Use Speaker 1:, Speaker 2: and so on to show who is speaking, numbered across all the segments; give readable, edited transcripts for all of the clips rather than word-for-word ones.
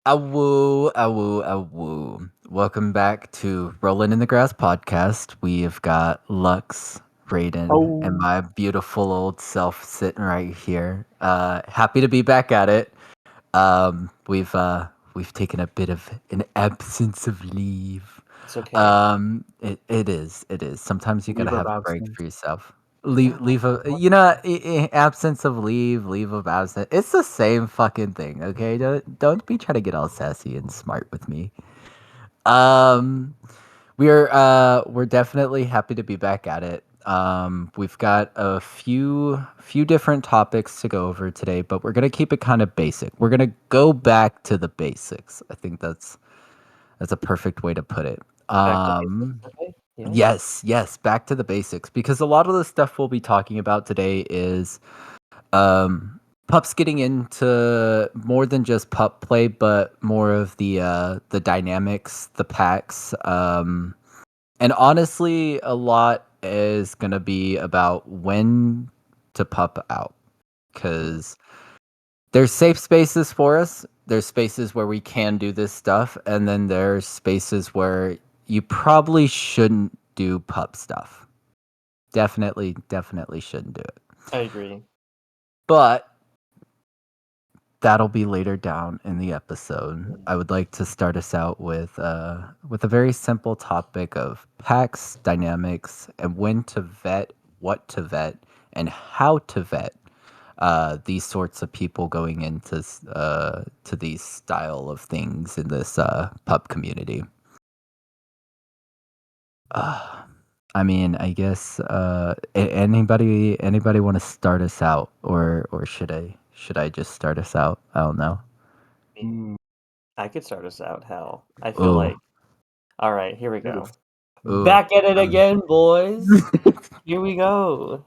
Speaker 1: Awoo, awoo, awoo. Welcome back to Rollin'n in the Grass podcast. We've got Lux, Raiden, and
Speaker 2: Oh,
Speaker 1: my beautiful old self sitting right here. Happy to be back at it. We've taken a bit of an absence of leave.
Speaker 2: it's okay.
Speaker 1: It is. Sometimes you gotta
Speaker 2: Leave of
Speaker 1: have a break
Speaker 2: absence.
Speaker 1: for yourself.
Speaker 2: Yeah,
Speaker 1: Leave a
Speaker 2: what?
Speaker 1: absence of leave of absence. It's the same fucking thing. Okay, don't be trying to get all sassy and smart with me. Um, we're definitely happy to be back at it. We've got a few different topics to go over today, but we're gonna keep it kind of basic. We're gonna go back to the basics. I think that's a perfect way to put it.
Speaker 2: Back to basics. Okay. Yeah.
Speaker 1: Yes, back to the basics because a lot of the stuff we'll be talking about today is um pups getting into more than just pup play, but more of the dynamics, the packs, and honestly, a lot is gonna be about when to pup out
Speaker 2: Mm.
Speaker 1: because there's safe spaces for us. There's spaces where we can do this stuff, and then there's spaces where you probably shouldn't do pup stuff. Definitely shouldn't do it.
Speaker 2: I agree.
Speaker 1: But that'll be later down in the episode.
Speaker 2: Mm.
Speaker 1: I would like to start us out with a very simple topic of packs, dynamics, and when to vet, what to vet, and how to vet these sorts of people going into to these style of things in this pub community. Uh, I mean, I guess anybody want to start us out, or should I just start us out? I don't know.
Speaker 2: I mean, I could start us out. Hell, I feel
Speaker 1: Oh,
Speaker 2: like. All right, here we
Speaker 3: Oof.
Speaker 2: go.
Speaker 1: oh,
Speaker 2: Back at it
Speaker 1: um,
Speaker 2: again, boys. Here we go.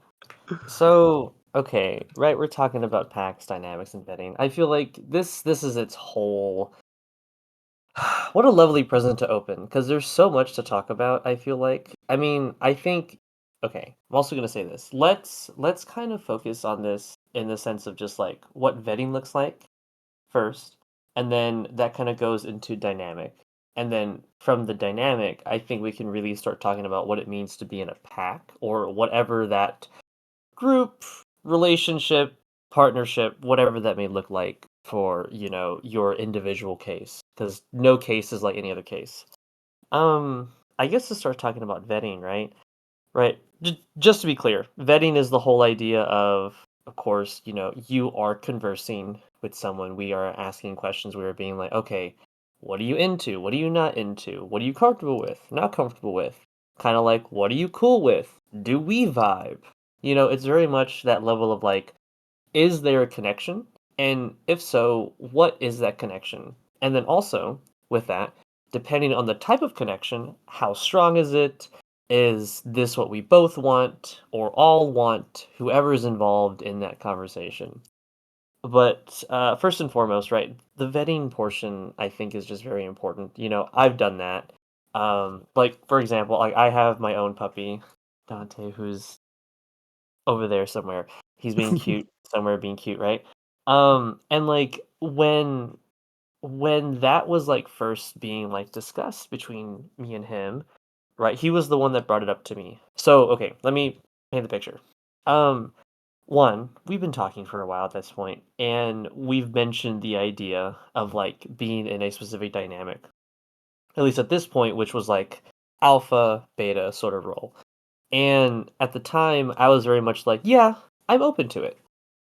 Speaker 2: So, okay, right, we're talking about packs, dynamics, and betting. I feel like this is its whole. What a lovely present to open, because there's so much to talk about, I feel like. I mean, I think okay, I'm also gonna say this. Let's kind of focus on this in the sense of just like what vetting looks like first, and then that kind of goes into dynamic. And then from the dynamic, I think we can really start talking about what it means to be in a pack or whatever that group, relationship, partnership, whatever that may look like for, your individual case. Because no case is like any other case. I guess to start talking about vetting, right? Right. Just to be clear, vetting is the whole idea of course, you are conversing with someone. We are asking questions. We are being like, okay, what are you into? What are you not into? What are you comfortable with? Not comfortable with? Kind of like, what are you cool with? Do we vibe? It's very much that level of like, is there a connection? And if so, what is that connection? And then also, with that, depending on the type of connection, how strong is it? Is this what we both want or all want, whoever is involved in that conversation? But first and foremost, right, the vetting portion I think is just very important. I've done that. Like for example, like I have my own puppy, Dante, who's over there somewhere. He's being cute somewhere, being cute, right? And like when that was like first being like discussed between me and him, right? He was the one that brought it up to me. So okay, let me paint the picture. Um, One, we've been talking for a while at this point, and we've mentioned the idea of like being in a specific dynamic, at least at this point, which was like alpha beta sort of role. And at the time, I was very much like, yeah, I'm open to it.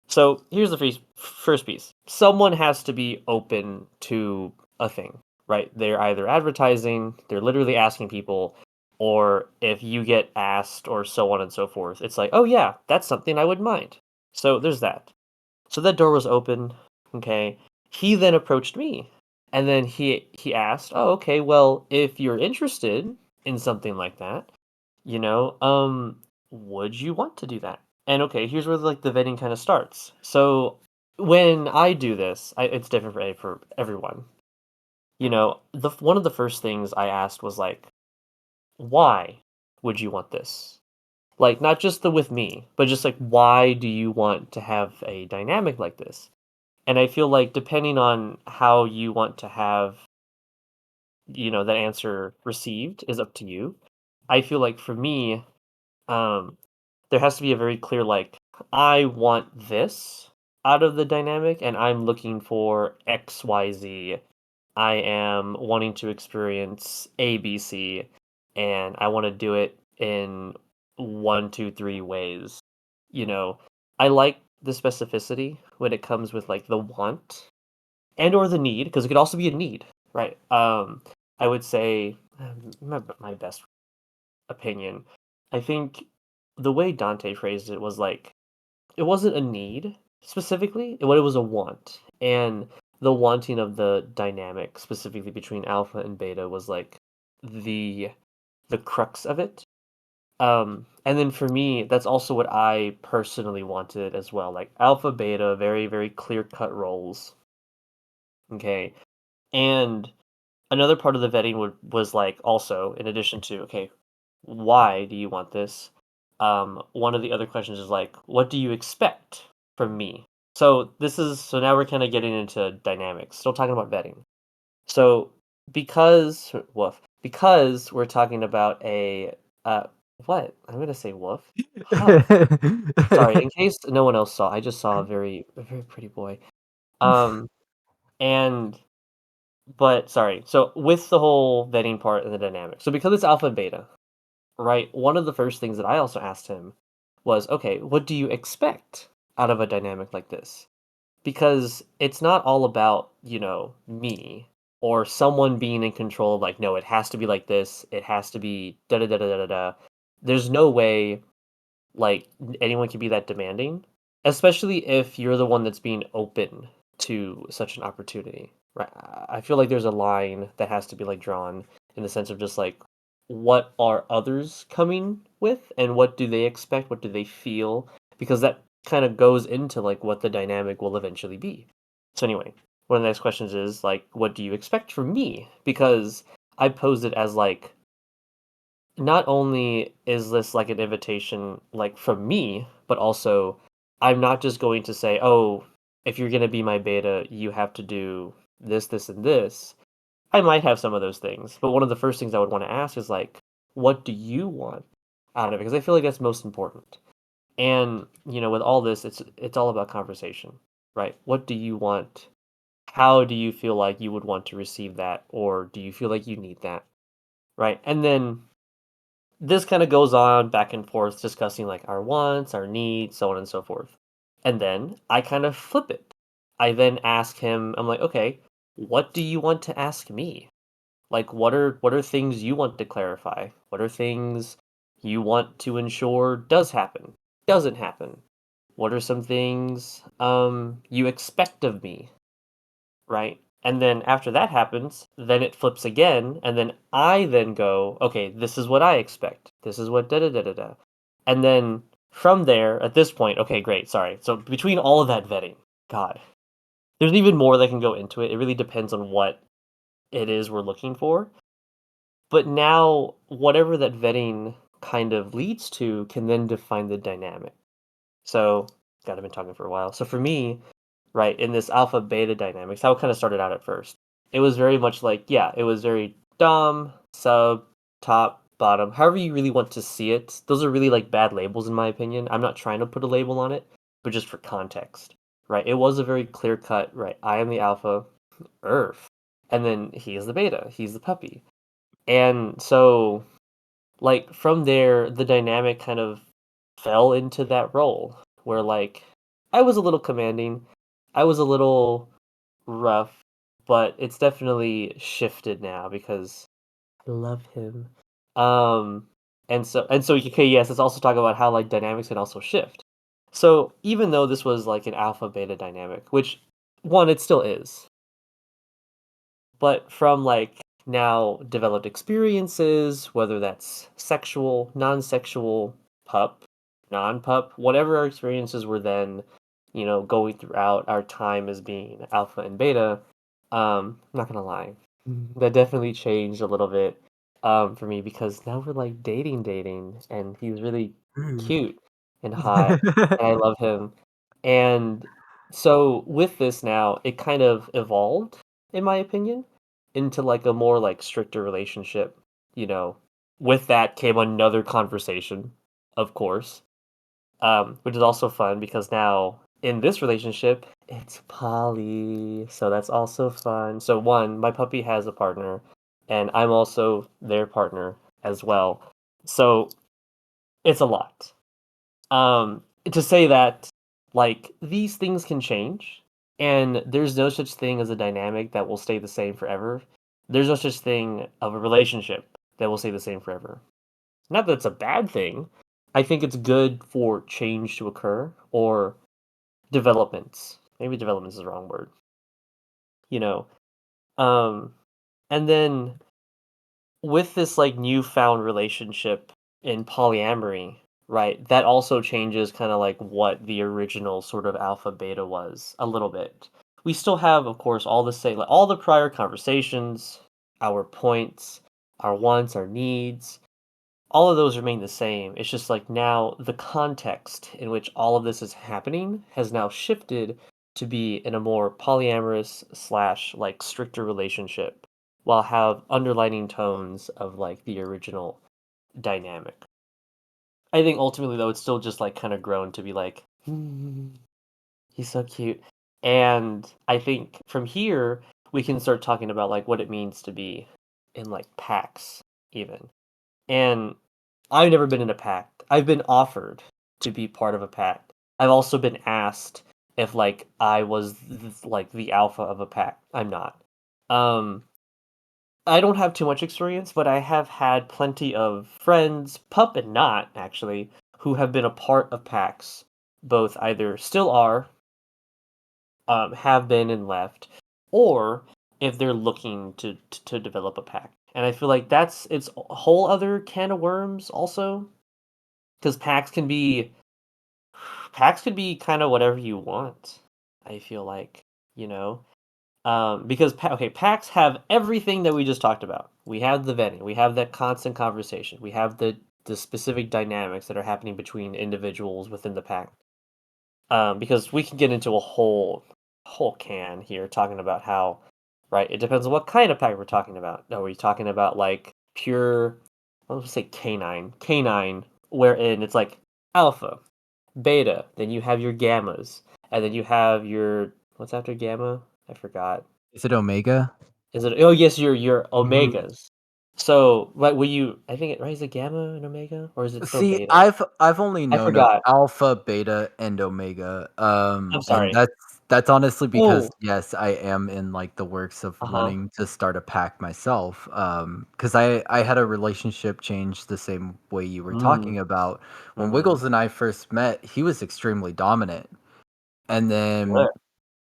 Speaker 2: So here's the first piece. Someone has to be open to a thing, right? They're either advertising, they're literally asking people, or if you get asked, or so on and so forth, it's like, oh yeah, that's something I would mind. So there's that. So that door was open. Okay. He then approached me, and then he asked, "Oh, okay. Well, if you're interested in something like that, would you want to do that?" And okay, here's where like the vetting kind of starts. So when I do this, it's different for everyone. The one of the first things I asked was like, "Why would you want this?" Like not just the with me, but just like why do you want to have a dynamic like this? And I feel like depending on how you want to have, that answer received is up to you. I feel like for me, um, there has to be a very clear, like, I want this out of the dynamic, and I'm looking for XYZ. I am wanting to experience ABC, and I want to do it in one, two, three ways. You know, I like the specificity when it comes with like the want and or the need, because it could also be a need, right? I would say my best opinion. I think the way Dante phrased it was like it wasn't a need specifically, what it was a want. And the wanting of the dynamic specifically between alpha and beta was like the the crux of it. And then for me, that's also what I personally wanted as well. Like alpha, beta, very, very clear cut roles. Okay. And another part of the vetting was like also in addition to okay, why do you want this? One of the other questions is like, what do you expect from me? So now we're kind of getting into dynamics. Still talking about vetting. So because we're talking about a uh what? I'm gonna say woof. Huff. Sorry, in case no one else saw, I just saw a very pretty boy. Um and But sorry. So with the whole vetting part and the dynamic. So because it's alpha and beta, right? One of the first things that I also asked him was, okay, what do you expect out of a dynamic like this? Because it's not all about, me or someone being in control of like, no, it has to be like this. It has to be da da da da da da. Da. There's no way like anyone can be that demanding, especially if you're the one that's being open to such an opportunity, right? I feel like there's a line that has to be like drawn in the sense of just like what are others coming with and what do they expect, what do they feel, because that kind of goes into like what the dynamic will eventually be. So anyway, one of the next questions is like what do you expect from me, because I posed it as like not only is this like an invitation like from me, but also I'm not just going to say, "Oh, if you're going to be my beta, you have to do this, this, and this." I might have some of those things, but one of the first things I would want to ask is like, "What do you want out of it?" Because I feel like that's most important. And, with all this, it's all about conversation, right? What do you want? How do you feel like you would want to receive that, or do you feel like you need that, right? And then this kind of goes on back and forth discussing like our wants, our needs, so on and so forth. And then I kind of flip it. I then ask him, I'm like, okay, what do you want to ask me? Like what are things you want to clarify? What are things you want to ensure does happen, doesn't happen? What are some things you expect of me? Right? And then after that happens, then it flips again, and then I then go, okay, this is what I expect. This is what da da da da da. And then from there, at this point, okay, great, sorry. So between all of that vetting, God, there's even more that can go into it. It really depends on what it is we're looking for. But now, whatever that vetting kind of leads to can then define the dynamic. So, God, I've been talking for a while. So for me, right, in this alpha beta dynamics, how it kind of started out at first. It was very much like, yeah, it was very dom, sub, top, bottom, however you really want to see it. Those are really like bad labels in my opinion. I'm not trying to put a label on it, but just for context, right? It was a very clear cut, right? I am the alpha, Earth, and then he is the beta, he's the puppy. And so like from there the dynamic kind of fell into that role where like I was a little commanding, I was a little rough, but it's definitely shifted now because I love him. Um and so okay, yes, let's also talk about how like dynamics can also shift. So even though this was like an alpha beta dynamic, which one it still is, but from like now developed experiences, whether that's sexual, non-sexual, pup, non-pup, whatever our experiences were then, going throughout our time as being alpha and beta, I'm not gonna lie, that definitely changed a little bit for me because now we're like dating, and he's really cute and hot, and I love him. And So with this now, it kind of evolved, in my opinion, into like a more like stricter relationship. You know, with that came another conversation, of course, which is also fun because now in this relationship, it's poly. So that's also fun. So one, my puppy has a partner, and I'm also their partner as well. So it's a lot. To say that, like, these things can change, and there's no such thing as a dynamic that will stay the same forever. There's no such thing of a relationship that will stay the same forever. Not that it's a bad thing. I think it's good for change to occur or developments. Maybe development is the wrong word. You know, um, and then with this like newfound relationship in polyamory, right? That also changes kind of like what the original sort of alpha beta was a little bit. We still have, of course, all the same, like all the prior conversations, our points, our wants, our needs, all of those remain the same. It's just like now the context in which all of this is happening has now shifted to be in a more polyamorous slash like stricter relationship while have underlining tones of like the original dynamic. I think ultimately though it's still just like kind of grown to be like he's so cute. And I think from here we can start talking about like what it means to be in like packs even. And I've never been in a pact. I've been offered to be part of a pact. I've also been asked if like I was like the alpha of a pact. I'm not. Um, I don't have too much experience, but I have had plenty of friends, pup and not actually, who have been a part of packs. Both either still are, have been and left, or if they're looking to develop a pack. And I feel like that's its a whole other can of worms also, because packs could be kind of whatever you want. I feel like, you know, because okay, packs have everything that we just talked about. We have the vetting, we have that constant conversation, we have the specific dynamics that are happening between individuals within the pack. Because we can get into a whole can here talking about how, right? It depends on what kind of pack we're talking about. Are we talking about like pure, let's say canine, wherein it's like alpha, beta, then you have your gammas, and then you have your what's after gamma? I forgot.
Speaker 1: Is it Omega?
Speaker 2: Is it? Oh yes, your
Speaker 1: Mhm.
Speaker 2: omegas. So, what will you? I think it right. Is it gamma and omega, or is it still
Speaker 1: See,
Speaker 2: beta?
Speaker 1: I've only
Speaker 2: I
Speaker 1: known of
Speaker 2: forgot.
Speaker 1: alpha, beta, and omega,
Speaker 2: I'm
Speaker 1: and
Speaker 2: sorry.
Speaker 1: that's honestly because
Speaker 2: Oh,
Speaker 1: yes, I am in like the works of
Speaker 2: uh huh.
Speaker 1: wanting to start a pack myself. Because I had a relationship change the same way you were
Speaker 2: Mm,
Speaker 1: talking about. When
Speaker 2: mm-hmm.
Speaker 1: Wiggles and I first met, he was extremely dominant, and then
Speaker 2: Lit.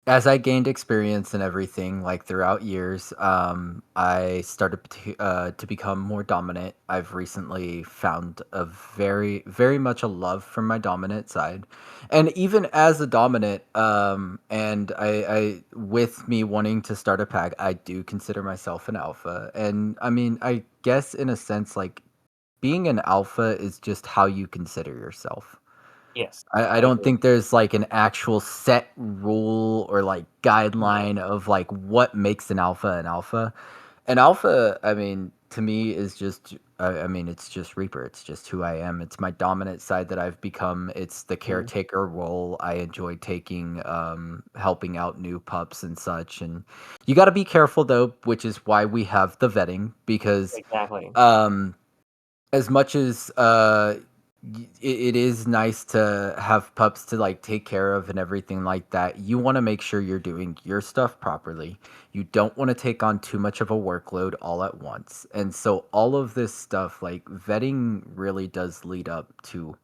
Speaker 1: as I gained experience and everything, like throughout years, I started to become more dominant. I've recently found a very much a love for my dominant side, and even as a dominant, and I with me wanting to start a pack, I do consider myself an alpha, and I mean, I guess in a sense, like being an alpha is just how you consider yourself.
Speaker 2: Yes,
Speaker 1: I
Speaker 2: I
Speaker 1: don't
Speaker 2: agree.
Speaker 1: think there's, like, an actual set rule or, like,
Speaker 2: No.
Speaker 1: guideline of, like, what makes an alpha an alpha. An alpha, I mean, to me is just I mean, it's just Reaper, it's just who I am, it's my dominant side that I've become, it's the
Speaker 2: Mm,
Speaker 1: caretaker role I enjoy taking, helping out new pups and such, and you gotta be careful, though, which is why we have the vetting because,
Speaker 2: exactly.
Speaker 1: um as much as it is nice to have pups to like take care of and everything like that, you want to make sure you're doing your stuff properly. You don't want to take on too much of a workload all at once. And so all of this stuff, like vetting, really does lead up to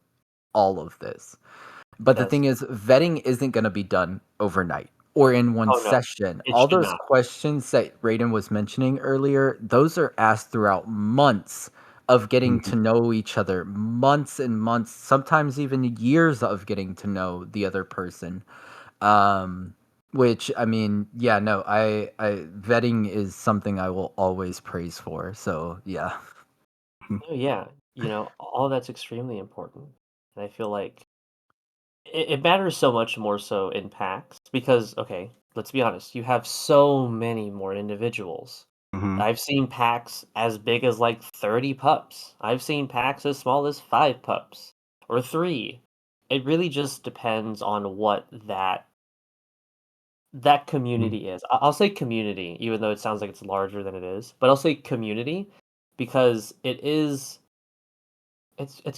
Speaker 1: all of this.
Speaker 2: It
Speaker 1: But the
Speaker 2: does.
Speaker 1: thing is, vetting isn't gonna be done overnight or in one
Speaker 2: Oh no,
Speaker 1: session.
Speaker 2: it
Speaker 1: All
Speaker 2: should
Speaker 1: those
Speaker 2: not.
Speaker 1: questions that Raiden was mentioning earlier, those are asked throughout months of getting
Speaker 2: Mhm.
Speaker 1: to know each other, months and months, sometimes even years of getting to know the other person. Um, which I mean, yeah, no, I vetting is something I will always praise for. So yeah.
Speaker 2: Oh yeah, all that's extremely important, and I feel like it matters so much more so in packs because, okay, let's be honest, you have so many more individuals.
Speaker 3: Mhm.
Speaker 2: I've seen packs as big as like 30 pups. I've seen packs as small as 5 pups or 3. It really just depends on what that
Speaker 3: Mhm.
Speaker 2: community is. I'll say community, even though it sounds like it's larger than it is, but I'll say community because it's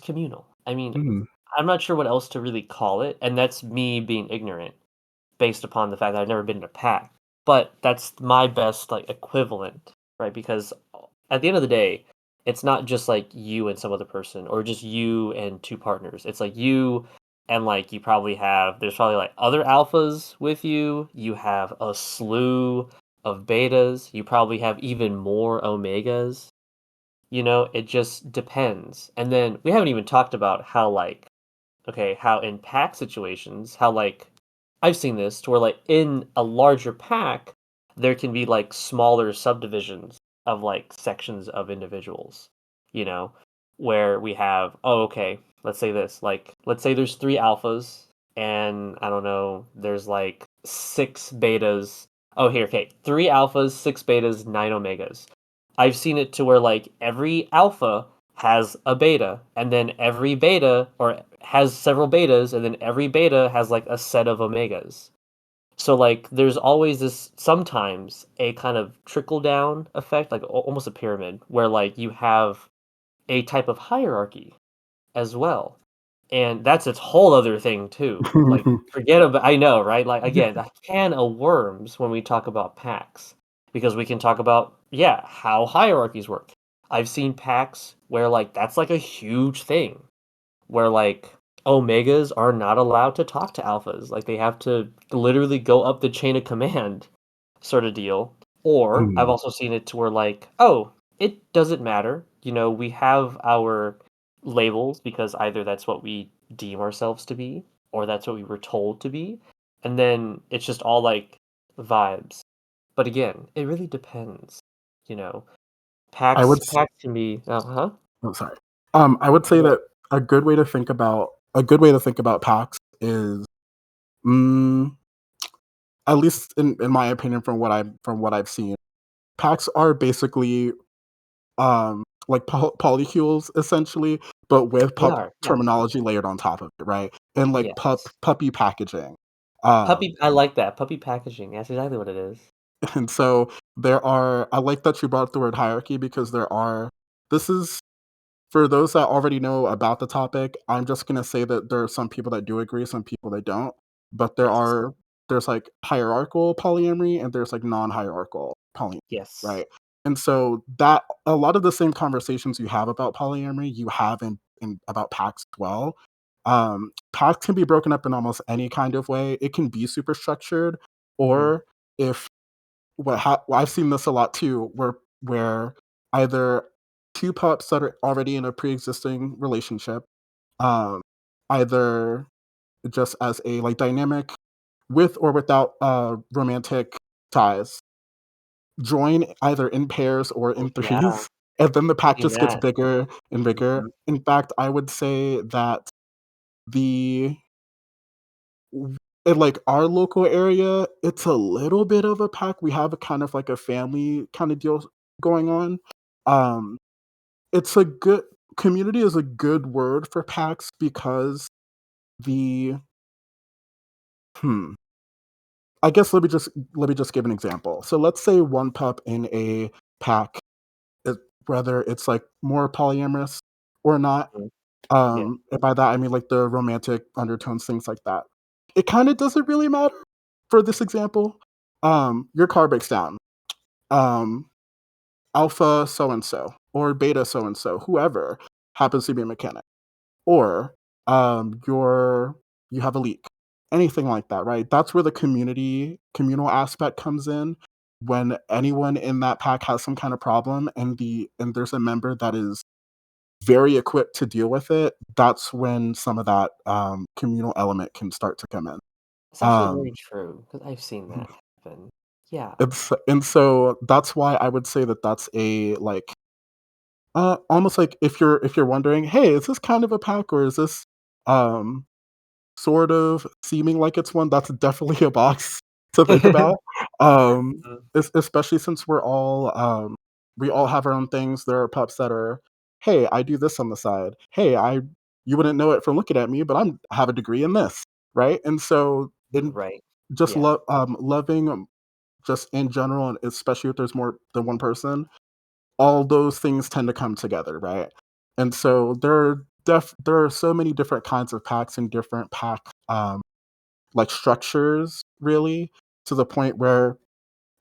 Speaker 2: communal. I mean,
Speaker 3: Mhm.
Speaker 2: I'm not sure what else to really call it, and that's me being ignorant based upon the fact that I've never been in a pack. But that's my best like equivalent, right? Because at the end of the day, it's not just like you and some other person or just you and two partners. It's like you and like you probably have there's probably like other alphas with you. You have a slew of betas. You probably have even more omegas. It just depends. And then we haven't even talked about how like okay, how in pack situations, how like I've seen this to where like in a larger pack, there can be like smaller subdivisions of like sections of individuals, you know, where we have, oh, okay, let's say this, like, let's say there's 3 alphas and I don't know, there's like 6 betas. Oh, here, okay, 3 alphas, 6 betas, 9 omegas. I've seen it to where like every alpha has a beta, and then every beta or has several betas, and then every beta has like a set of omegas. So like there's always this sometimes a kind of trickle down effect, like almost a pyramid, where like you have a type of hierarchy as well. And that's its whole other thing too. Like forget about I know, right? Like again, a can of worms when we talk about packs. Because we can talk about, yeah, how hierarchies work. I've seen packs where like that's like a huge thing. Where like omegas are not allowed to talk to alphas. Like they have to literally go up the chain of command sort of deal. Or I've
Speaker 3: Mhm.
Speaker 2: also seen it to where like, oh, it doesn't matter. We have our labels because either that's what we deem ourselves to be or that's what we were told to be. And then it's just all like vibes. But again, it really depends. You know,
Speaker 3: I
Speaker 2: packs
Speaker 3: would s
Speaker 2: packs can be uh-huh.
Speaker 3: Oh, sorry. I would say
Speaker 2: Yeah.
Speaker 3: that a good way to think about packs is, mm, at least in my opinion from what I've seen, packs are basically, like polycules essentially, but with
Speaker 2: They
Speaker 3: pup
Speaker 2: are. Yeah.
Speaker 3: terminology layered on top of it, right? And like
Speaker 2: Yes.
Speaker 3: puppy packaging. Um,
Speaker 2: I like that, puppy packaging, that's exactly what it is.
Speaker 3: and so I like that you brought up the word hierarchy because this is for those that already know about the topic, I'm just gonna say that there are some people that do agree, some people that don't. But
Speaker 2: Yes.
Speaker 3: there's like hierarchical polyamory and there's like non-hierarchical polyamory,
Speaker 2: Yes.
Speaker 3: right? And so that a lot of the same conversations you have about polyamory, you have in about pacts as well. Pacts can be broken up in almost any kind of way. It can be super structured,
Speaker 2: Mhm,
Speaker 3: or if well, I've seen this a lot too, where either 2 pups that are already in a pre-existing relationship, um, either just as a, like, dynamic with or without, romantic ties, join either in pairs or
Speaker 2: oh,
Speaker 3: in
Speaker 2: yeah,
Speaker 3: threes, and then the pack
Speaker 2: seeing
Speaker 3: just gets
Speaker 2: that.
Speaker 3: bigger and bigger.
Speaker 2: Mhm,
Speaker 3: In fact, I would say that the w in, like, our local area, it's a little bit of a pack. We have a kind of like a family kinda deal going on. Um, it's a good community is a good word for packs because the hmm, I guess let me just give an example. So let's say one pup in a pack, it whether it's, like, more polyamorous or not,
Speaker 2: mhm, yeah.
Speaker 3: and by that, I mean, like, the romantic undertones, things like that. It kinda doesn't really matter for this example. Your car breaks down. Um, alpha so and so or beta so and so, whoever happens to be a mechanic, or you have a leak, anything like that, right? That's where the communal aspect comes in. When anyone in that pack has some kind of problem and there's a member that is very equipped to deal with it, that's when some of that communal element can start to come in.
Speaker 2: It's actually very
Speaker 3: Um,
Speaker 2: true because 'cause I've seen that happen. Yeah.
Speaker 3: and so that's why I would say that that's a like almost like if you're wondering, hey, is this kind of a pack or is this um sort of seeming like it's one, that's definitely a box to think about. Um,
Speaker 2: Mhm.
Speaker 3: especially since we all have our own things. There are pups that are, hey, I do this on the side. Hey, I you wouldn't know it from looking at me, but I have a degree in this, right? And so in
Speaker 2: Right.
Speaker 3: just
Speaker 2: Yeah.
Speaker 3: loving just in general, and especially if there's more than one person, all those things tend to come together, right? And so there are so many different kinds of packs and different pack like structures, really, to the point where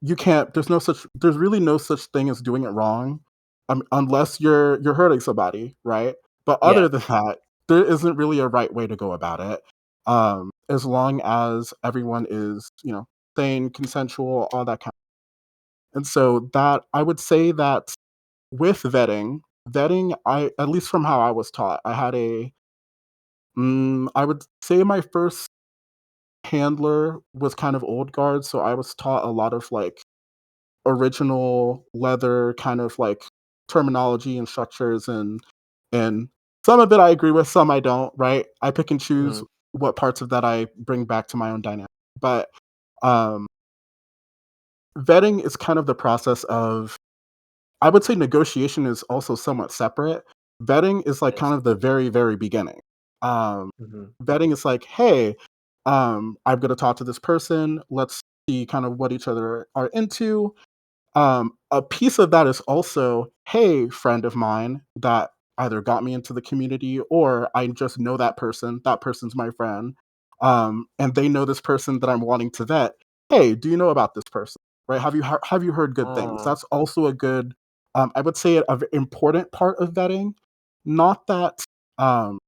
Speaker 3: you can't. There's really no such thing as doing it wrong, unless you're hurting somebody, right? But
Speaker 2: Yeah.
Speaker 3: other than that, there isn't really a right way to go about it. As long as everyone is, sane, consensual, all that kind. And so that I would say that with vetting, I at least from how I was taught, I would say my first handler was kind of old guard, so I was taught a lot of, like, original leather kind of, like, terminology and structures, and some of it I agree with, some I don't, right? I pick and choose
Speaker 2: Mhm.
Speaker 3: what parts of that I bring back to my own dynamic. But, um, vetting is kind of the process of. I would say negotiation is also somewhat separate. Vetting is like kind
Speaker 2: Yes.
Speaker 3: of the very, very beginning. Um,
Speaker 2: Mhm.
Speaker 3: vetting is like, hey, I'm going to talk to this person. Let's see kind of what each other are into. A piece of that is also, hey, friend of mine that either got me into the community or I just know that person. That person's my friend. And they know this person that I'm wanting to vet. Hey, do you know about this person? Right? Have you heard good things?
Speaker 2: Ah,
Speaker 3: That's also a good, I would say, important part of vetting. Not that, um,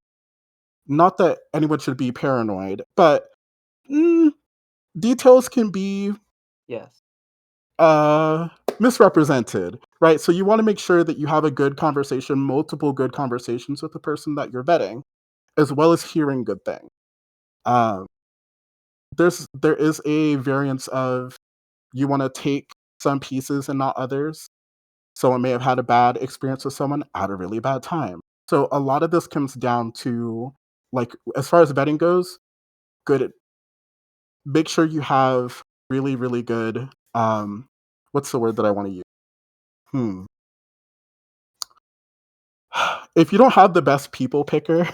Speaker 3: not that anyone should be paranoid, but mm, details can be
Speaker 2: yes.
Speaker 3: uh misrepresented, right? So you want to make sure that you have a good conversation, multiple good conversations with the person that you're vetting, as well as hearing good things. um there is a variance of, you want to take some pieces and not others. Someone may have had a bad experience with someone at a really bad time. So a lot of this comes down to, like, as far as vetting goes, good, make sure you have really, really good, what's the word that I want to use? Hmm If you don't have the best people picker,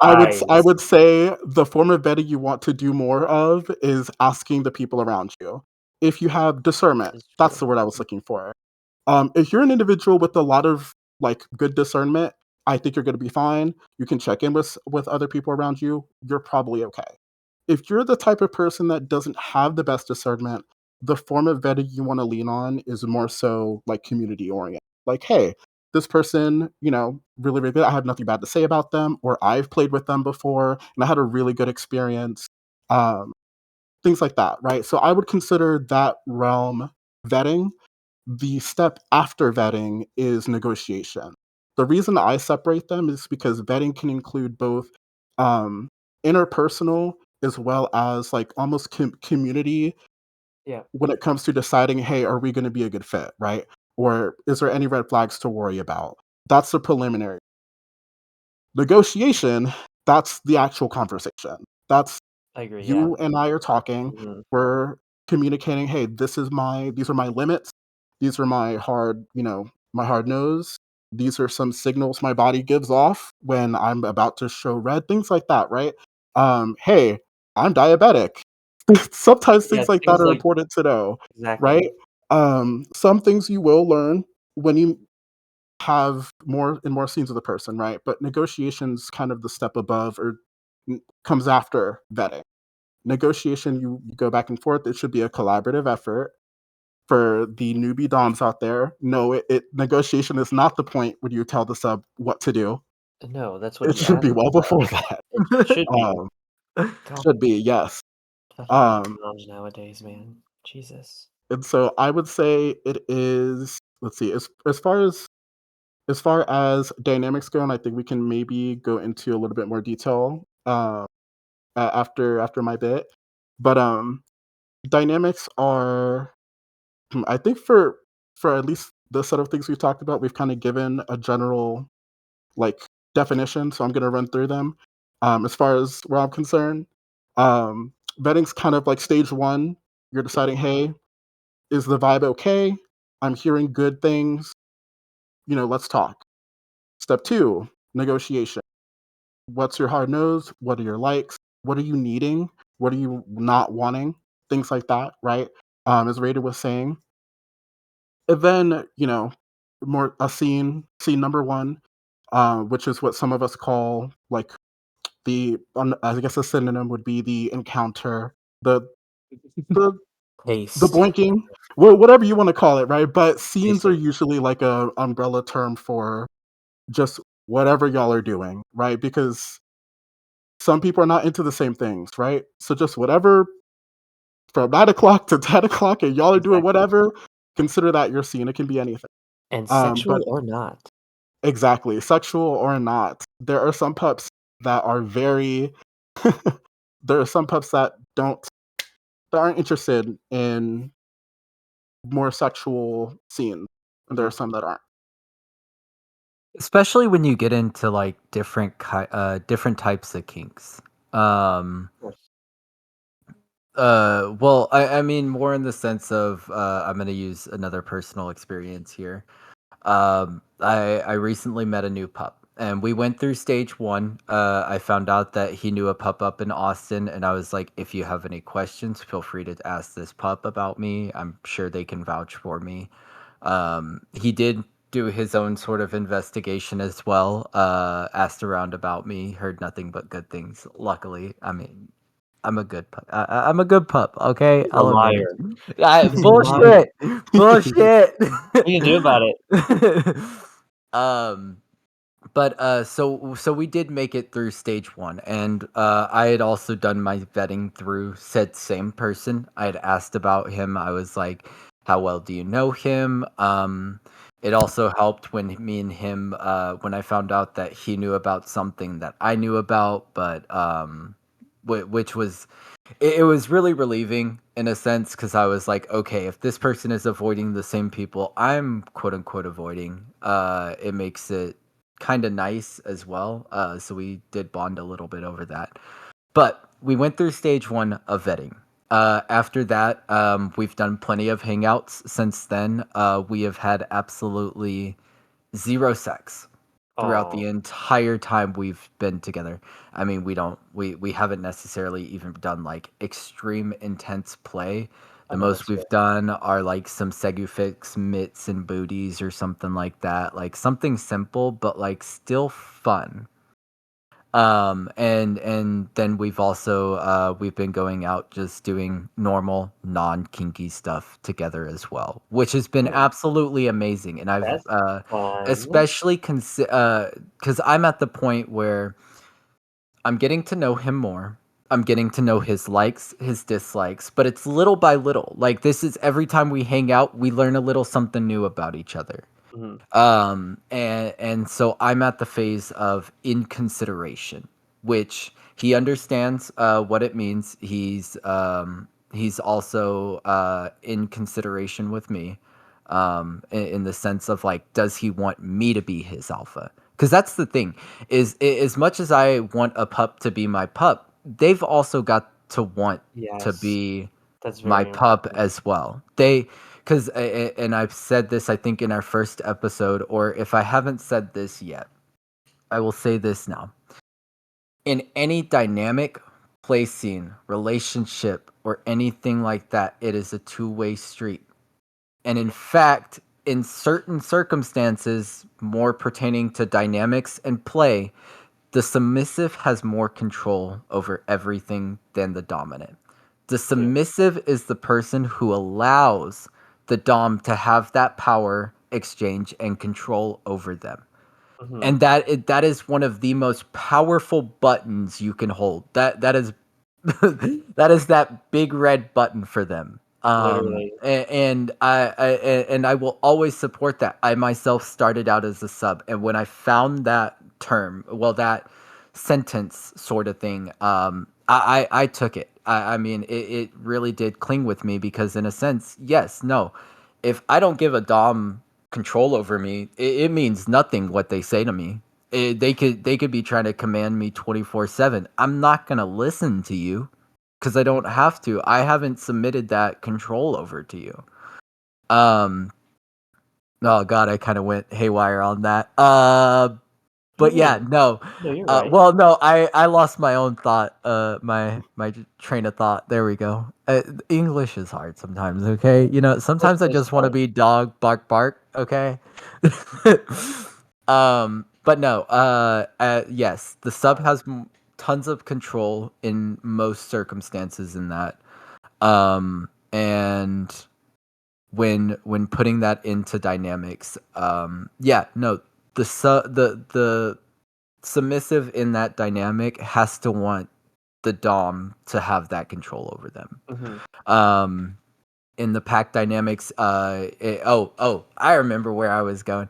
Speaker 3: I
Speaker 2: Eyes.
Speaker 3: would say the form of vetting you want to do more of is asking the people around you. If you have
Speaker 2: This
Speaker 3: discernment,
Speaker 2: is
Speaker 3: that's
Speaker 2: true.
Speaker 3: the word I was looking for. If you're an individual with a lot of, like, good discernment, I think you're gonna be fine. You can check in with other people around you. You're probably okay. If you're the type of person that doesn't have the best discernment, the form of vetting you wanna lean on is more so, like, community oriented. Like, "Hey, this person, really, really good. I have nothing bad to say about them," or, "I've played with them before, and I had a really good experience." Um, things like that, right? So I would consider that realm vetting. The step after vetting is negotiation. The reason I separate them is because vetting can include both, um, interpersonal as well as, like, almost community
Speaker 2: Yeah.
Speaker 3: when it comes to deciding, hey, are we going to be a good fit, right? Or is there any red flags to worry about? That's the preliminary. Negotiation, that's the actual conversation. That's
Speaker 2: I agree, yeah.
Speaker 3: you and I are talking.
Speaker 2: Mhm.
Speaker 3: We're communicating, hey, these are my limits. These are my hard nose. These are some signals my body gives off when I'm about to show red, things like that, right? Hey, I'm diabetic. Sometimes
Speaker 2: Yeah,
Speaker 3: things like that
Speaker 2: things
Speaker 3: are
Speaker 2: like
Speaker 3: important to know, right?
Speaker 2: exactly.
Speaker 3: Some things you will learn when you have more scenes with the person, right? But negotiation's kind of the step above, or comes after vetting. Negotiation, you go back and forth. It should be a collaborative effort. For the newbie doms out there, no, negotiation is not the point when you tell the sub what to do.
Speaker 2: No, that's what
Speaker 3: It
Speaker 2: you
Speaker 3: should be
Speaker 2: asked
Speaker 3: well
Speaker 2: for.
Speaker 3: before that.
Speaker 2: It should be.
Speaker 3: Um,
Speaker 2: God,
Speaker 3: should be, yes.
Speaker 2: fucking
Speaker 3: Um,
Speaker 2: newbie nowadays, man. Jesus.
Speaker 3: and so I would say it is. Let's see, as far as dynamics go, and I think we can maybe go into a little bit more detail after my bit. But dynamics are, I think for at least the set of things we've talked about, we've kind of given a general, like, definition. So I'm going to run through them. As far as where I'm concerned, vetting's kind of like stage one. You're deciding, hey, is the vibe okay? I'm hearing good things. Let's talk. Step two, negotiation. What's your hard nose? What are your likes? What are you needing? What are you not wanting? Things like that, right? As Rada was saying. And then, more a scene number one, which is what some of us call like I guess a synonym would be the encounter, the the the
Speaker 2: Taste.
Speaker 3: blinking, whatever you want to call it, right? But scenes are
Speaker 2: Tasting.
Speaker 3: usually like a umbrella term for just whatever y'all are doing, right? Because some people are not into the same things, right? So just whatever from 9 o'clock to 10 o'clock, and y'all are doing
Speaker 2: Exactly.
Speaker 3: whatever. Consider that your scene. It can be anything.
Speaker 2: And
Speaker 3: But
Speaker 2: sexual or not.
Speaker 3: exactly, sexual or not, there are some pups that are very. There are some pups that aren't interested in more sexual scenes, and there are
Speaker 2: Mhm.
Speaker 3: some that aren't.
Speaker 1: Especially when you get into like different types of kinks. Um,
Speaker 2: Of course.
Speaker 1: well, I mean more in the sense of I'm gonna use another personal experience here. I recently met a new pup, and we went through stage one. I found out that he knew a pup up in Austin, and I was like, if you have any questions, feel free to ask this pup about me. I'm sure they can vouch for me. He did do his own sort of investigation as well. Asked around about me, heard nothing but good things. Luckily, I mean, I'm a good pup. I'm a good pup. Okay,
Speaker 2: He's a
Speaker 1: I'll admit
Speaker 2: liar.
Speaker 1: it.
Speaker 2: He's a liar.
Speaker 1: Bullshit. Bullshit.
Speaker 2: What can you do about it?
Speaker 1: um but so we did make it through stage one, and I had also done my vetting through said same person. I had asked about him. I was like, how well do you know him? It also helped when me and him when I found out that he knew about something that I knew about, but which was it was really relieving in a sense, because I was like, okay, if this person is avoiding the same people I'm quote unquote avoiding, it makes it kind of nice as well. So we did bond a little bit over that. But we went through stage one of vetting. After that, we've done plenty of hangouts since then. We have had absolutely zero sex throughout the
Speaker 2: Oh,
Speaker 1: entire time we've been together. I mean, we haven't necessarily even done like extreme intense play.
Speaker 2: I
Speaker 1: The
Speaker 2: know
Speaker 1: most
Speaker 2: that's
Speaker 1: we've
Speaker 2: fair.
Speaker 1: done are like some Segufix mitts and booties or something like that. Like something simple but like still fun. And then we've also we've been going out just doing normal non-kinky stuff together as well, which has been
Speaker 2: Hmm,
Speaker 1: absolutely amazing. And I've
Speaker 2: that's fun.
Speaker 1: especially because I'm at the point where I'm getting to know him more. I'm getting to know his likes, his dislikes, but it's little by little. Like this is every time we hang out, we learn a little something new about each other.
Speaker 2: Mhm.
Speaker 1: And so I'm at the phase of in consideration, which he understands what it means. He's also in consideration with me, in the sense of like, does he want me to be his alpha? Because that's the thing, is as much as I want a pup to be my pup, they've also got to want to
Speaker 2: Yes,
Speaker 1: be
Speaker 2: that's
Speaker 1: my
Speaker 2: very
Speaker 1: pup
Speaker 2: important.
Speaker 1: as well. They because and I've said this I think in our first episode, or if I haven't said this yet, I will say this now. In any dynamic play scene, relationship, or anything like that, it is a two-way street. And in
Speaker 2: Mhm.
Speaker 1: fact, in certain circumstances, more pertaining to dynamics and play, the submissive has more control over everything than the dominant. The
Speaker 2: Yeah.
Speaker 1: submissive is the person who allows the dom to have that power exchange and control over them.
Speaker 2: Mhm.
Speaker 1: And that is one of the most powerful buttons you can hold. That is that is that big red button for them.
Speaker 2: Literally.
Speaker 1: And I will always support that. I myself started out as a sub, and when I found that term, well, that sentence sort of thing, I took it. I mean, it really did cling with me because, in a sense, yes, no, if I don't give a dom control over me, it means nothing what they say to me. they could be trying to command me 24/7. I'm not gonna listen to you because I don't have to. I haven't submitted that control over to you. Um. Oh God, I kind of went haywire on that. But yeah,
Speaker 2: Mm,
Speaker 1: no.
Speaker 2: no, you're right.
Speaker 1: Well, no, I lost my own thought. My train of thought. There we go. English is hard sometimes. Okay,
Speaker 2: This
Speaker 1: sometimes I
Speaker 2: is
Speaker 1: just want to
Speaker 2: hard.
Speaker 1: be dog bark bark. Okay. But no. Yes, the sub has tons of control in most circumstances in that. And when putting that into dynamics, yeah, no, the submissive in that dynamic has to want the dom to have that control over them.
Speaker 2: Mhm.
Speaker 1: um in the pack dynamics, I remember where I was going.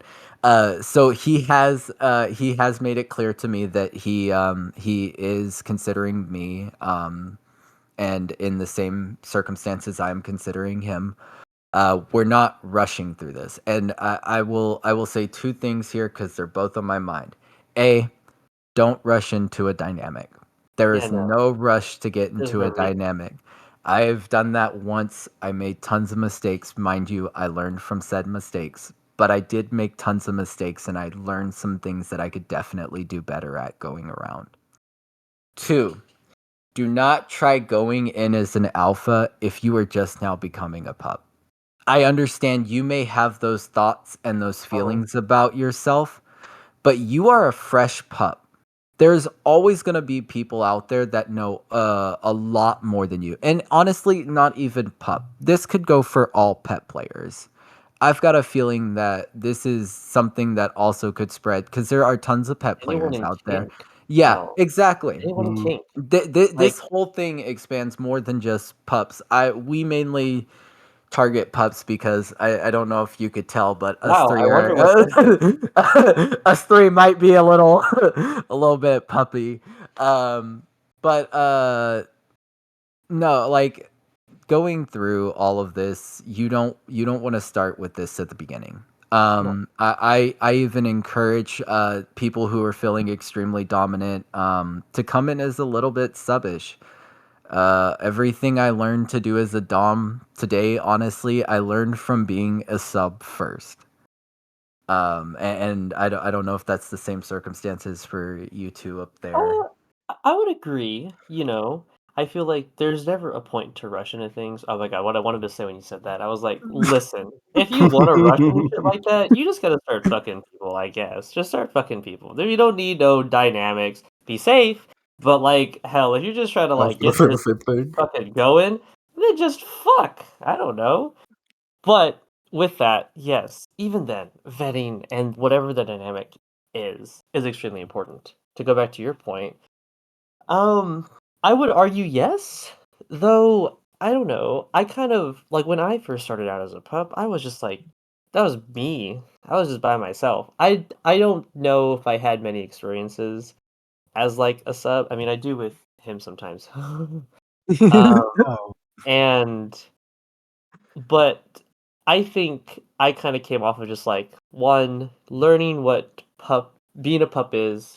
Speaker 1: So he has made it clear to me that he is considering me, and in the same circumstances I'm considering him. We're not rushing through this, and I will say two things here because they're both on my mind. A, don't rush into a dynamic. There
Speaker 2: Yeah,
Speaker 1: is
Speaker 2: no,
Speaker 1: no rush to get
Speaker 2: there's
Speaker 1: into
Speaker 2: no
Speaker 1: a
Speaker 2: reason.
Speaker 1: dynamic. I've done that once. I made tons of mistakes. Mind you, I learned from said mistakes, but I did make tons of mistakes and I learned some things that I could definitely do better at going around. Two, do not try going in as an alpha if you are just now becoming a pup. I understand you may have those thoughts and those
Speaker 2: Uh-huh.
Speaker 1: feelings about yourself, but you are a fresh pup. There's always going to be people out there that know a lot more than you. And honestly, not even pup. This could go for all pet players. I've got a feeling that this is something that also could spread because there are tons of pet
Speaker 2: Anyone
Speaker 1: players
Speaker 2: in
Speaker 1: out there.
Speaker 2: kink,
Speaker 1: Yeah,
Speaker 2: hell,
Speaker 1: exactly.
Speaker 2: anyone in
Speaker 3: Mm,
Speaker 2: kink,
Speaker 1: This
Speaker 2: like,
Speaker 1: whole thing expands more than just pups. We mainly target pups because I don't know if you could tell, but us
Speaker 2: wow,
Speaker 1: three
Speaker 2: I
Speaker 1: are
Speaker 2: wonder what this is.
Speaker 1: us three might be a little a little bit puppy. But no, like going through all of this, you don't want to start with this at the beginning.
Speaker 2: No.
Speaker 1: I even encourage people who are feeling extremely dominant to come in as a little bit subbish. Everything I learned to do as a dom today, honestly, I learned from being a sub first. And I don't know if that's the same circumstances for you two up there.
Speaker 2: Uh, I would agree, you know. I feel like there's never a point to rush into things. Oh my god, what I wanted to say when you said that, I was like, listen, if you want to rush into shit like that, you just gotta start fucking people, I guess. Just start fucking people. You don't need no dynamics. Be safe, but like, hell, if you're just trying to
Speaker 3: I was
Speaker 2: like
Speaker 3: gonna
Speaker 2: get
Speaker 3: say the
Speaker 2: this
Speaker 3: same thing.
Speaker 2: fucking going, then just fuck. I don't know. But with that, yes, even then, vetting and whatever the dynamic is extremely important. To go back to your point, um, I would argue yes, though I don't know. I kind of like when I first started out as a pup, I was just like that was me. I was just by myself. I don't know if I had many experiences as like a sub. I mean, I do with him sometimes. um,
Speaker 3: Oh,
Speaker 2: and but I think I kind of came off of just like one learning what pup being a pup is,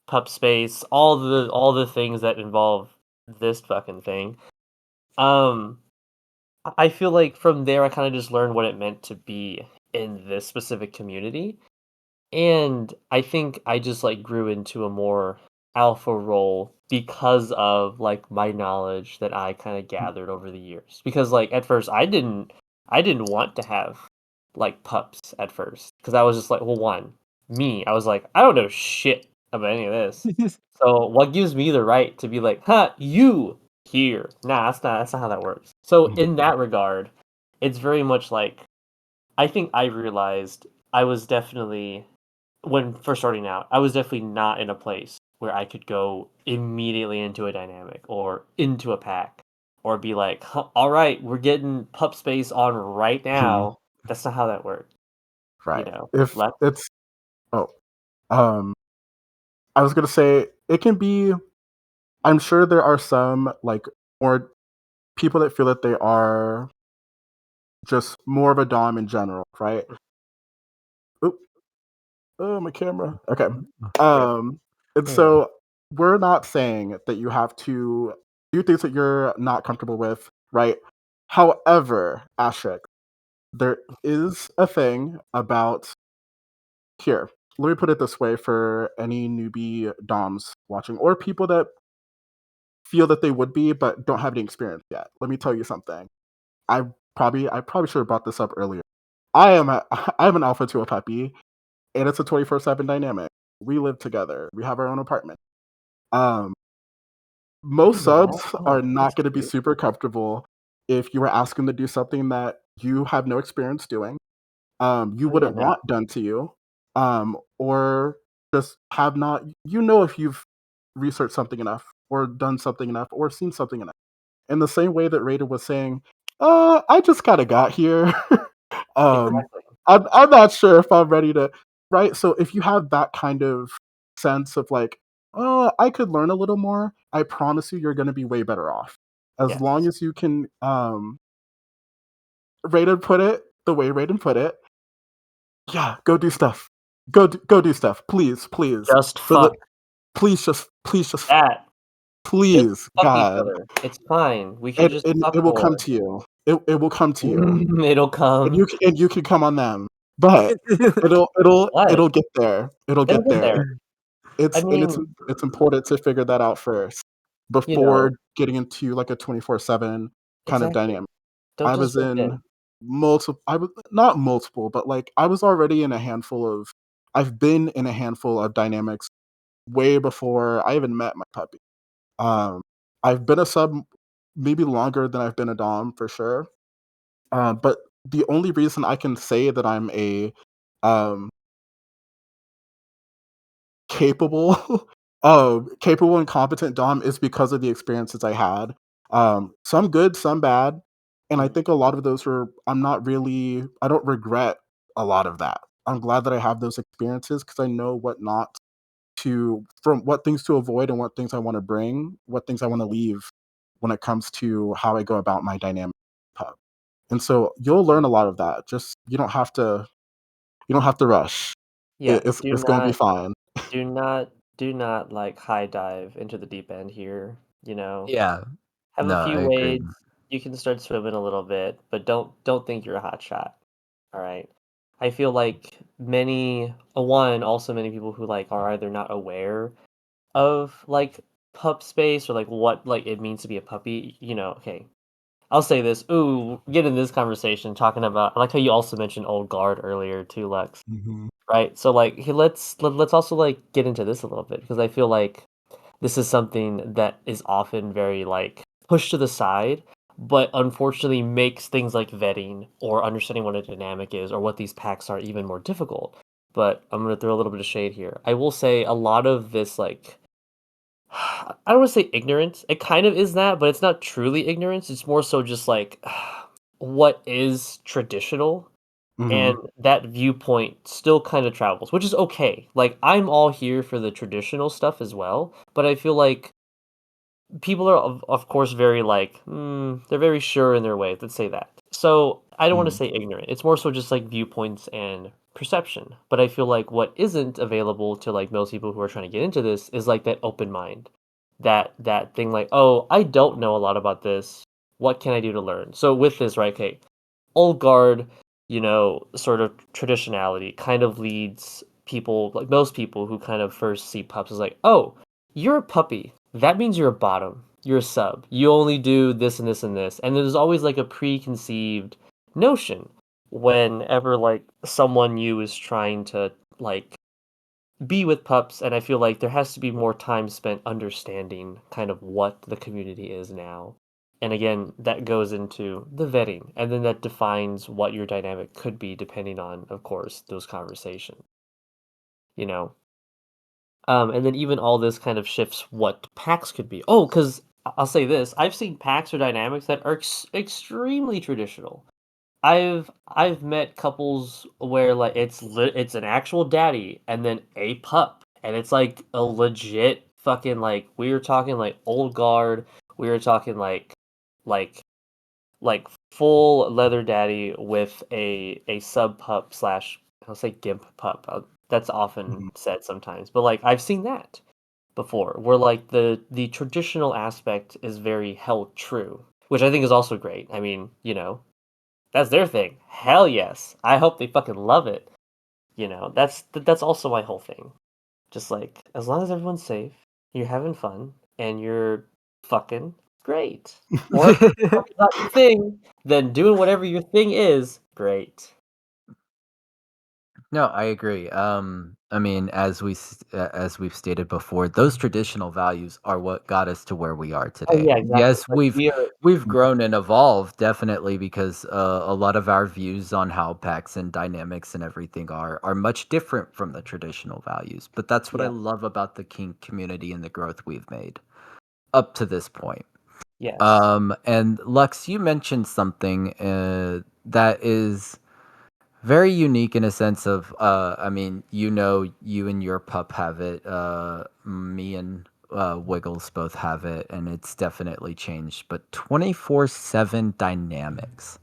Speaker 2: pup space, all the things that involve this fucking thing. Um, I feel like from there I kind of just learned what it meant to be in this specific community. And I think I just like grew into a more alpha role because of like my knowledge that I kind of gathered over the years. Because like at first I didn't want to have like pups at first because I was just like, well, one, me, I was like, I don't know shit about any of this. So what gives me the right to be like, huh, you here? Nah, that's not how that works. So in that regard, it's very much like I think I realized I was definitely when first starting out, I was definitely not in a place where I could go immediately into a dynamic or into a pack or be like, huh, all right, we're getting pup space on right
Speaker 3: mhm,
Speaker 2: now. That's not how that works, you
Speaker 3: right.
Speaker 2: know.
Speaker 3: If
Speaker 2: Let
Speaker 3: it's oh, um, I was gonna say it can be. I'm sure there are some like more people that feel that they are just more of a dom in general, right? Oop. Oh, my camera. Okay.
Speaker 2: Rip.
Speaker 3: And
Speaker 2: Hmm.
Speaker 3: so we're not saying that you have to do things that you're not comfortable with, right? However, Ashik, there is a thing about here. Let me put it this way for any newbie DOMs watching or people that feel that they would be but don't have any experience yet. Let me tell you something. I probably should have brought this up earlier. I'm an alpha to a puppy, and it's a 24/7 dynamic. We live together. We have our own apartment. Um,
Speaker 2: I
Speaker 3: most
Speaker 2: didn't know that.
Speaker 3: subs are
Speaker 2: Oh,
Speaker 3: not
Speaker 2: that's
Speaker 3: going to be
Speaker 2: cute.
Speaker 3: super comfortable if you were asking them to do something that you have no experience doing, you
Speaker 2: Oh yeah,
Speaker 3: wouldn't
Speaker 2: no.
Speaker 3: want done to you, or just have not. You know if you've researched something enough, or done something enough, or seen something enough. In the same way that Raider was saying, I just kind of got here. um,
Speaker 2: Exactly.
Speaker 3: I'm not sure if I'm ready to, right? So if you have that kind of sense of like, I could learn a little more, I promise you, you're going to be way better off. As long
Speaker 2: Yes.
Speaker 3: as you can, Raiden put it the way Raiden put it, yeah, go do stuff. Go do stuff, please, please.
Speaker 2: Just
Speaker 3: For the
Speaker 2: fuck
Speaker 3: please just
Speaker 2: that. Just
Speaker 3: please,
Speaker 2: fuck each
Speaker 3: God,
Speaker 2: other. It's fine. We should
Speaker 3: and
Speaker 2: just
Speaker 3: and
Speaker 2: fuck
Speaker 3: it will come
Speaker 2: more.
Speaker 3: to you. It will come to you.
Speaker 2: It'll come.
Speaker 3: And you can come on them, but
Speaker 2: What?
Speaker 3: it'll get there. It'll
Speaker 2: It'll
Speaker 3: get
Speaker 2: get
Speaker 3: there.
Speaker 2: there. I mean,
Speaker 3: It's important to figure that out first
Speaker 2: you know,
Speaker 3: before getting into like a 24/7 kind of
Speaker 2: exactly.
Speaker 3: dynamic.
Speaker 2: Don't
Speaker 3: I
Speaker 2: just
Speaker 3: was
Speaker 2: jump
Speaker 3: in
Speaker 2: in.
Speaker 3: multiple. I was not multiple, but like I was already in a handful of. I've been in a handful of dynamics way before I even met my puppy. Um, I've been a sub maybe longer than I've been a dom for sure. But the only reason I can say that I'm a um, capable, capable and competent dom is because of the experiences I had. Some good, some bad, and I
Speaker 2: Mhm.
Speaker 3: think a lot of those were. I don't regret a lot of that. I'm glad that I have those experiences because I know what not to, from what things to avoid and what things I want to bring, what things I want to leave when it comes to how I go about my dynamic pub. And so you'll learn a lot of that. Just you don't have to rush.
Speaker 2: Yeah,
Speaker 3: It's gonna be fine.
Speaker 2: do not, do not like high dive into the deep end here. You know,
Speaker 1: Yeah.
Speaker 2: have a
Speaker 1: No, I
Speaker 2: few
Speaker 1: agree.
Speaker 2: wades. You can start swimming a little bit, but don't think you're a hot shot. All right. I feel like also many people who like are either not aware of like pup space or like what like it means to be a puppy. Okay. I'll say this. Ooh, get in this conversation talking about. I like how you also mentioned old guard earlier too, Lex.
Speaker 3: Mhm.
Speaker 2: Right. So like, let's also like get into this a little bit because I feel like this is something that is often very like pushed to the side, but unfortunately makes things like vetting or understanding what a dynamic is or what these packs are even more difficult. But I'm gonna throw a little bit of shade here. I will say a lot of this like I don't want to say ignorance. It kind of is that, but it's not truly ignorance. It's more so just like what is traditional, and
Speaker 3: Mhm.
Speaker 2: that viewpoint still kind of travels, which is okay. Like I'm all here for the traditional stuff as well, but I feel like people are of course very like they're very sure in their way. Let's say that. So I don't want to
Speaker 3: Mhm.
Speaker 2: say ignorant. It's more so just like viewpoints and perception. But I feel like what isn't available to like most people who are trying to get into this is like that open mind, that thing like, oh, I don't know a lot about this. What can I do to learn? So with this, right? Okay, old guard, sort of traditionality kind of leads people, like most people who kind of first see pups, is like, oh, you're a puppy. That means you're a bottom. You're a sub. You only do this and this and this. And there's always like a preconceived notion whenever like someone new is trying to like be with pups, and I feel like there has to be more time spent understanding kind of what the community is now. And again, that goes into the vetting, and then that defines what your dynamic could be depending on, of course, those conversations. You know, and then even all this kind of shifts what packs could be. Oh, because I'll say this: I've seen packs or dynamics that are extremely traditional. I've met couples where like it's an actual daddy and then a pup, and it's like a legit fucking like we were talking like old guard, we were talking like like full leather daddy with a sub pup slash I'll say gimp pup. That's often
Speaker 3: Mhm.
Speaker 2: said sometimes, but like I've seen that before, where like the traditional aspect is very held true, which I think is also great. I mean, that's their thing. Hell yes. I hope they fucking love it. That's also my whole thing. Just like as long as everyone's safe, you're having fun, and you're fucking great. Or if fucking's not your thing, then doing whatever your thing is great.
Speaker 1: No, I agree. I mean, as we've stated before, those traditional values are what got us to where we are
Speaker 2: Oh
Speaker 1: today.
Speaker 2: yeah, exactly.
Speaker 1: Yes,
Speaker 2: Like
Speaker 1: we've
Speaker 2: we are.
Speaker 1: we've grown and evolved definitely because a lot of our views on how packs and dynamics and everything are much different from the traditional values. But that's what I
Speaker 2: Yeah.
Speaker 1: love about the kink community and the growth we've made up to this point.
Speaker 2: Yes.
Speaker 1: And Lux, you mentioned something that is very unique in a sense of, I mean, you and your pup have it. Me and Wiggles both have it, and it's definitely changed. But 24/7 dynamics.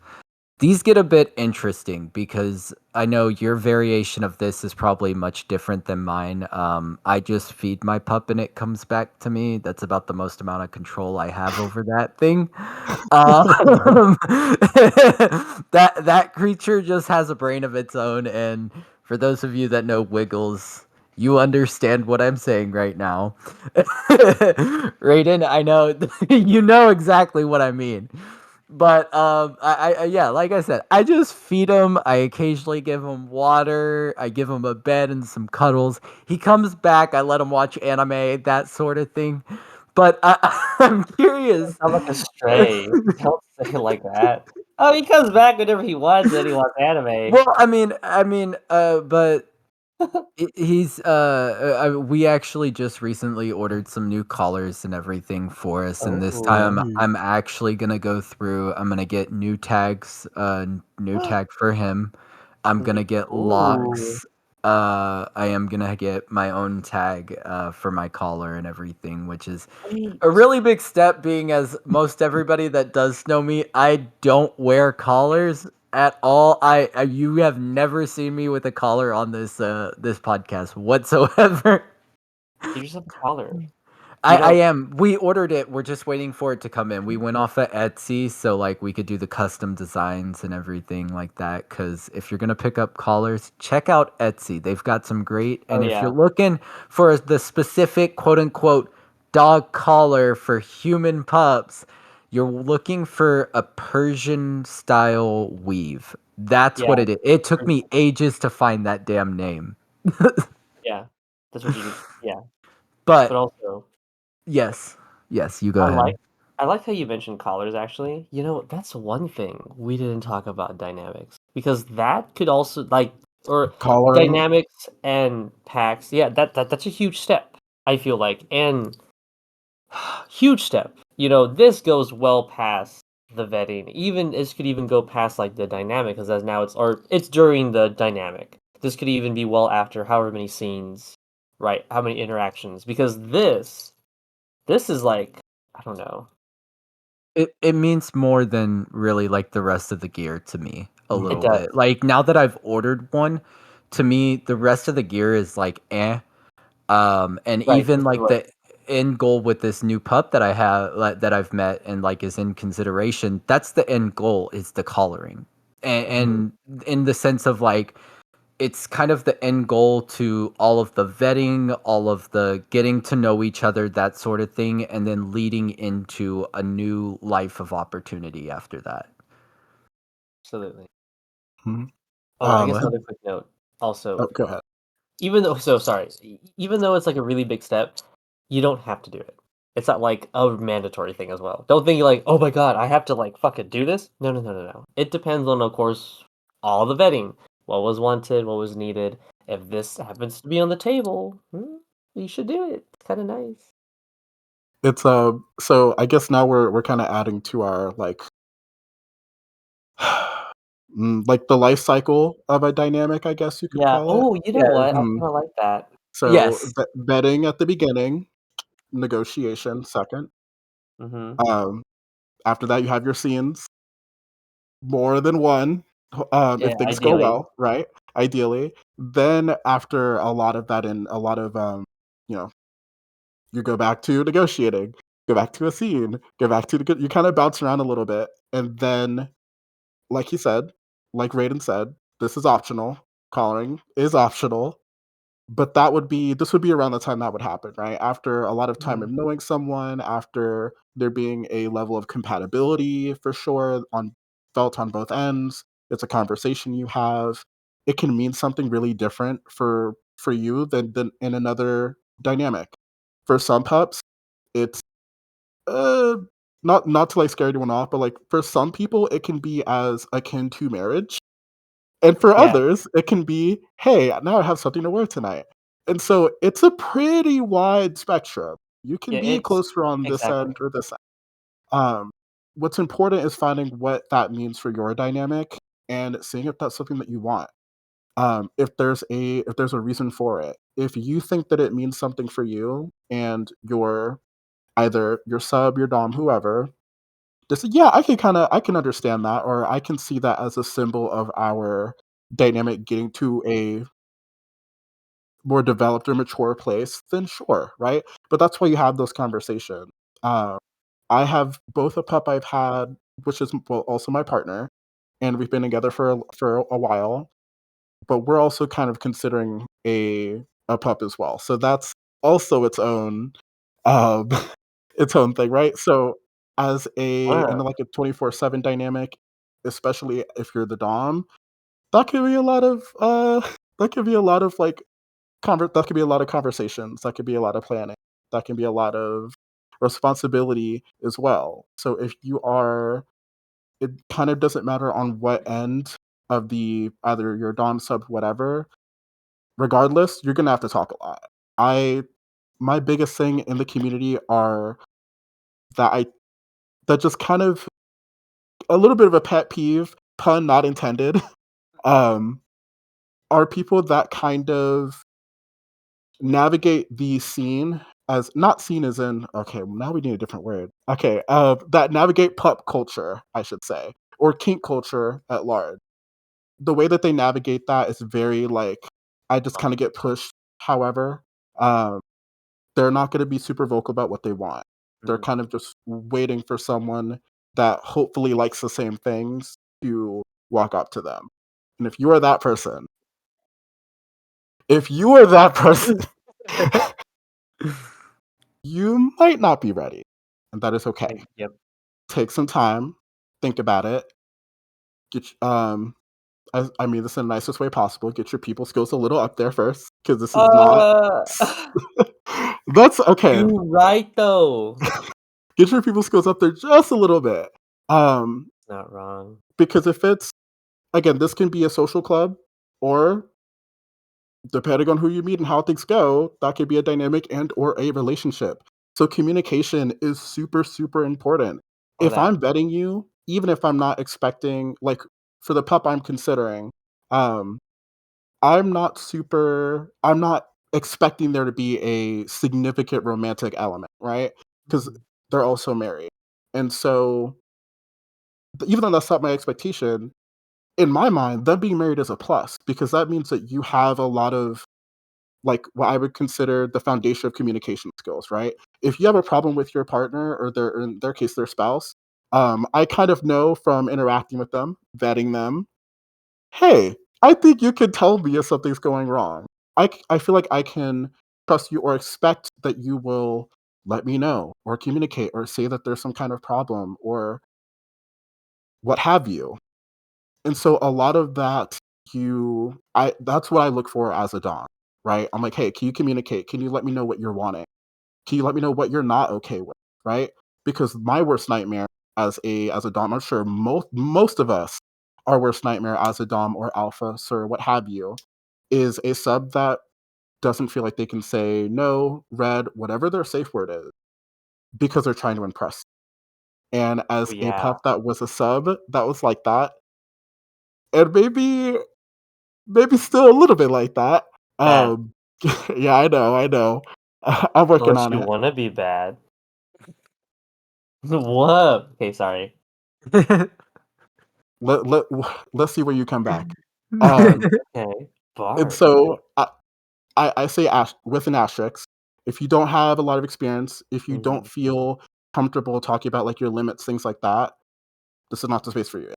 Speaker 1: These get a bit interesting because I know your variation of this is probably much different than mine. I just feed my pup and it comes back to me. That's about the most amount of control I have over that thing. Um, that creature just has a brain of its own, and for those of you that know Wiggles, you understand what I'm saying right now. Raiden, I know you know exactly what I mean. But yeah, like I said, I just feed him. I occasionally give him water. I give him a bed and some cuddles. He comes back. I let him watch anime, that sort of thing. But I'm curious.
Speaker 2: Sound like a stray. Don't say it like that. Oh, he comes back whenever he wants and he wants anime.
Speaker 1: Well, but he's we actually just recently ordered some new collars and everything for us, and this time
Speaker 2: Oh.
Speaker 3: Mm.
Speaker 1: I'm actually gonna go through. I'm gonna get new tags, new tag for him. I'm gonna get
Speaker 2: Ooh.
Speaker 1: locks. I am gonna get my own tag for my collar and everything, which is
Speaker 2: Wait.
Speaker 1: a really big step, being as most everybody that does know me, I don't wear collars at all. You have never seen me with a collar on this podcast whatsoever.
Speaker 2: You just have a collar.
Speaker 1: I am. We ordered it. We're just waiting for it to come in. We went off of Etsy, so like we could do the custom designs and everything like that. Because if you're gonna pick up collars, check out Etsy. They've got some great.
Speaker 2: Oh
Speaker 1: And if you're
Speaker 2: yeah.
Speaker 1: looking for the specific quote unquote dog collar for human pups, you're looking for a Persian style weave. That's
Speaker 2: Yeah.
Speaker 1: what it is. It took me ages to find that damn name.
Speaker 2: Yeah. That's what you yeah. But
Speaker 1: But
Speaker 2: also
Speaker 1: yes, yes, you go
Speaker 2: I
Speaker 1: ahead.
Speaker 2: like I like how you mentioned collars actually. That's one thing we didn't talk about dynamics because that could also like or
Speaker 3: Collaring.
Speaker 2: dynamics and packs. Yeah, that's a huge step. I feel like and huge step. This goes well past the vetting. Even this could even go past like the dynamic because now it's during the dynamic. This could even be well after however many scenes, right? How many interactions? Because this is like I don't know.
Speaker 1: It means more than really, like, the rest of the gear to me a
Speaker 2: It
Speaker 1: little
Speaker 2: does.
Speaker 1: bit. Like, now that I've ordered one, to me, the rest of the gear is like, eh. And
Speaker 2: Right,
Speaker 1: even,
Speaker 2: just the
Speaker 1: like,
Speaker 2: look.
Speaker 1: the end goal with this new pup that I have like, that I've met and, like, is in consideration, that's the end goal, is the collaring.
Speaker 2: Mhm.
Speaker 1: And in the sense of, like, it's kind of the end goal to all of the vetting, all of the getting to know each other, that sort of thing, and then leading into a new life of opportunity after that.
Speaker 2: Absolutely.
Speaker 3: Mhm.
Speaker 2: Oh, I guess
Speaker 3: Have
Speaker 2: another quick note. Also,
Speaker 3: oh, go ahead.
Speaker 2: even though it's like a really big step, you don't have to do it. It's not like a mandatory thing as well. Don't think like, oh my god, I have to like fucking do this. No, no, no, no, no. It depends on, of course, all the vetting. What was wanted, what was needed. If this happens to be on the table, you should do it. It's kind of nice.
Speaker 3: It's so I guess now we're kind of adding to our like the life cycle of a dynamic, I guess you could
Speaker 2: Yeah.
Speaker 3: call it.
Speaker 2: Oh, you know
Speaker 1: Yeah.
Speaker 2: what? I kind
Speaker 3: Mhm.
Speaker 2: of like that.
Speaker 3: So
Speaker 1: Yes.
Speaker 3: betting at the beginning, negotiation second.
Speaker 2: Mm-hmm.
Speaker 3: Um, After that, you have your scenes, more than one,
Speaker 2: Yeah,
Speaker 3: if things go
Speaker 2: ideally.
Speaker 3: well, right? ideally. Then after a lot of that and a lot of you know, you go back to negotiating, go back to a scene, go back to you kind of bounce around a little bit, and then like he said, like Raiden said, this is optional. Collaring is optional. But this would be around the time that would happen, right? After a lot of time of
Speaker 2: Mhm.
Speaker 3: knowing someone, after there being a level of compatibility for sure felt on both ends. It's a conversation you have. It can mean something really different for you than in another dynamic. For some pups, it's uh not to like scare anyone off, but like for some people it can be as akin to marriage. And for
Speaker 2: Yeah.
Speaker 3: others, it can be, "Hey, now I have something to wear tonight." And so it's a pretty wide spectrum. You can
Speaker 2: Yeah,
Speaker 3: be
Speaker 2: it's
Speaker 3: closer on this
Speaker 2: exactly.
Speaker 3: end or this end. Um, what's important is finding what that means for your dynamic and seeing if that's something that you want. If there's a reason for it. If you think that it means something for you and either your sub, your dom, whoever, just yeah, I can understand that, or I can see that as a symbol of our dynamic getting to a more developed or mature place, then sure, right? But that's why you have those conversations. Uh, I have both a pup I've had, which is well, also my partner, and we've been together for a while. But we're also kind of considering a pup as well. So that's also um, its own thing, right? So as in
Speaker 2: Wow.
Speaker 3: like a 24/7 dynamic, especially if you're the dom, that could be a lot of that could be a lot of like that could be a lot of conversations, that could be a lot of planning, that can be a lot of responsibility as well. So if you are it kind of doesn't matter on what end of the either your dom sub whatever, regardless, you're gonna have to talk a lot. I My biggest thing in the community are that I that just kind of a little bit of a pet peeve, pun not intended, um, are people that kind of navigate the scene as not seen as in okay, now we need a different word. Okay, that navigate pup culture, I should say, or kink culture at large. The way that they navigate that is very like I just kind of get pushed. However, um, they're not going to be super vocal about what they want. They're
Speaker 2: Mhm.
Speaker 3: kind of just waiting for someone that hopefully likes the same things to walk up to them. And if you are that person, you might not be ready. And that is okay.
Speaker 2: Yep.
Speaker 3: Take some time, think about it. I mean this in the nicest way possible. Get your people skills a little up there first, because this is not.
Speaker 2: Uh,
Speaker 3: That's okay.
Speaker 2: you right though.
Speaker 3: Get your people skills up there just a little bit. Um,
Speaker 2: Not wrong.
Speaker 3: because if it's again, this can be a social club, or depending on who you meet and how things go, that could be a dynamic and or a relationship. So communication is super, super important.
Speaker 2: Oh,
Speaker 3: If
Speaker 2: that.
Speaker 3: I'm vetting you, even if I'm not expecting like for the pup I'm considering, um, I'm not expecting there to be a significant romantic element, right? Because
Speaker 2: Mhm.
Speaker 3: they're also married. And so even though that's not my expectation, in my mind, them being married is a plus because that means that you have a lot of like what I would consider the foundation of communication skills, right? If you have a problem with your partner or in their case their spouse, I kind of know from interacting with them, vetting them, hey, I think you could tell me if something's going wrong. I feel like I can trust you or expect that you will let me know or communicate or say that there's some kind of problem or what have you. And so a lot of that that's what I look for as a dom, right? I'm like, "Hey, can you communicate? Can you let me know what you're wanting? Can you let me know what you're not okay with?" Right? Because my worst nightmare as a dom, I'm sure most of us, our worst nightmare as a dom or alpha, sir, what have you, is a sub that doesn't feel like they can say no, red, whatever their safe word is, because they're trying to impress. And
Speaker 2: Oh,
Speaker 3: as a
Speaker 2: yeah.
Speaker 3: pup that was a sub that was like that, and maybe still a little bit like that.
Speaker 2: Bad.
Speaker 3: Um, yeah, I know. I'm working
Speaker 2: Unless
Speaker 3: on
Speaker 2: you
Speaker 3: it.
Speaker 2: wanna be bad. What? Okay, sorry.
Speaker 3: Let let's see where you come back. Um,
Speaker 2: Okay.
Speaker 3: and
Speaker 2: Bars.
Speaker 3: so I say with an asterisk, if you don't have a lot of experience, if you don't
Speaker 2: Mhm.
Speaker 3: feel comfortable talking about like your limits, things like that, this is not the space for you.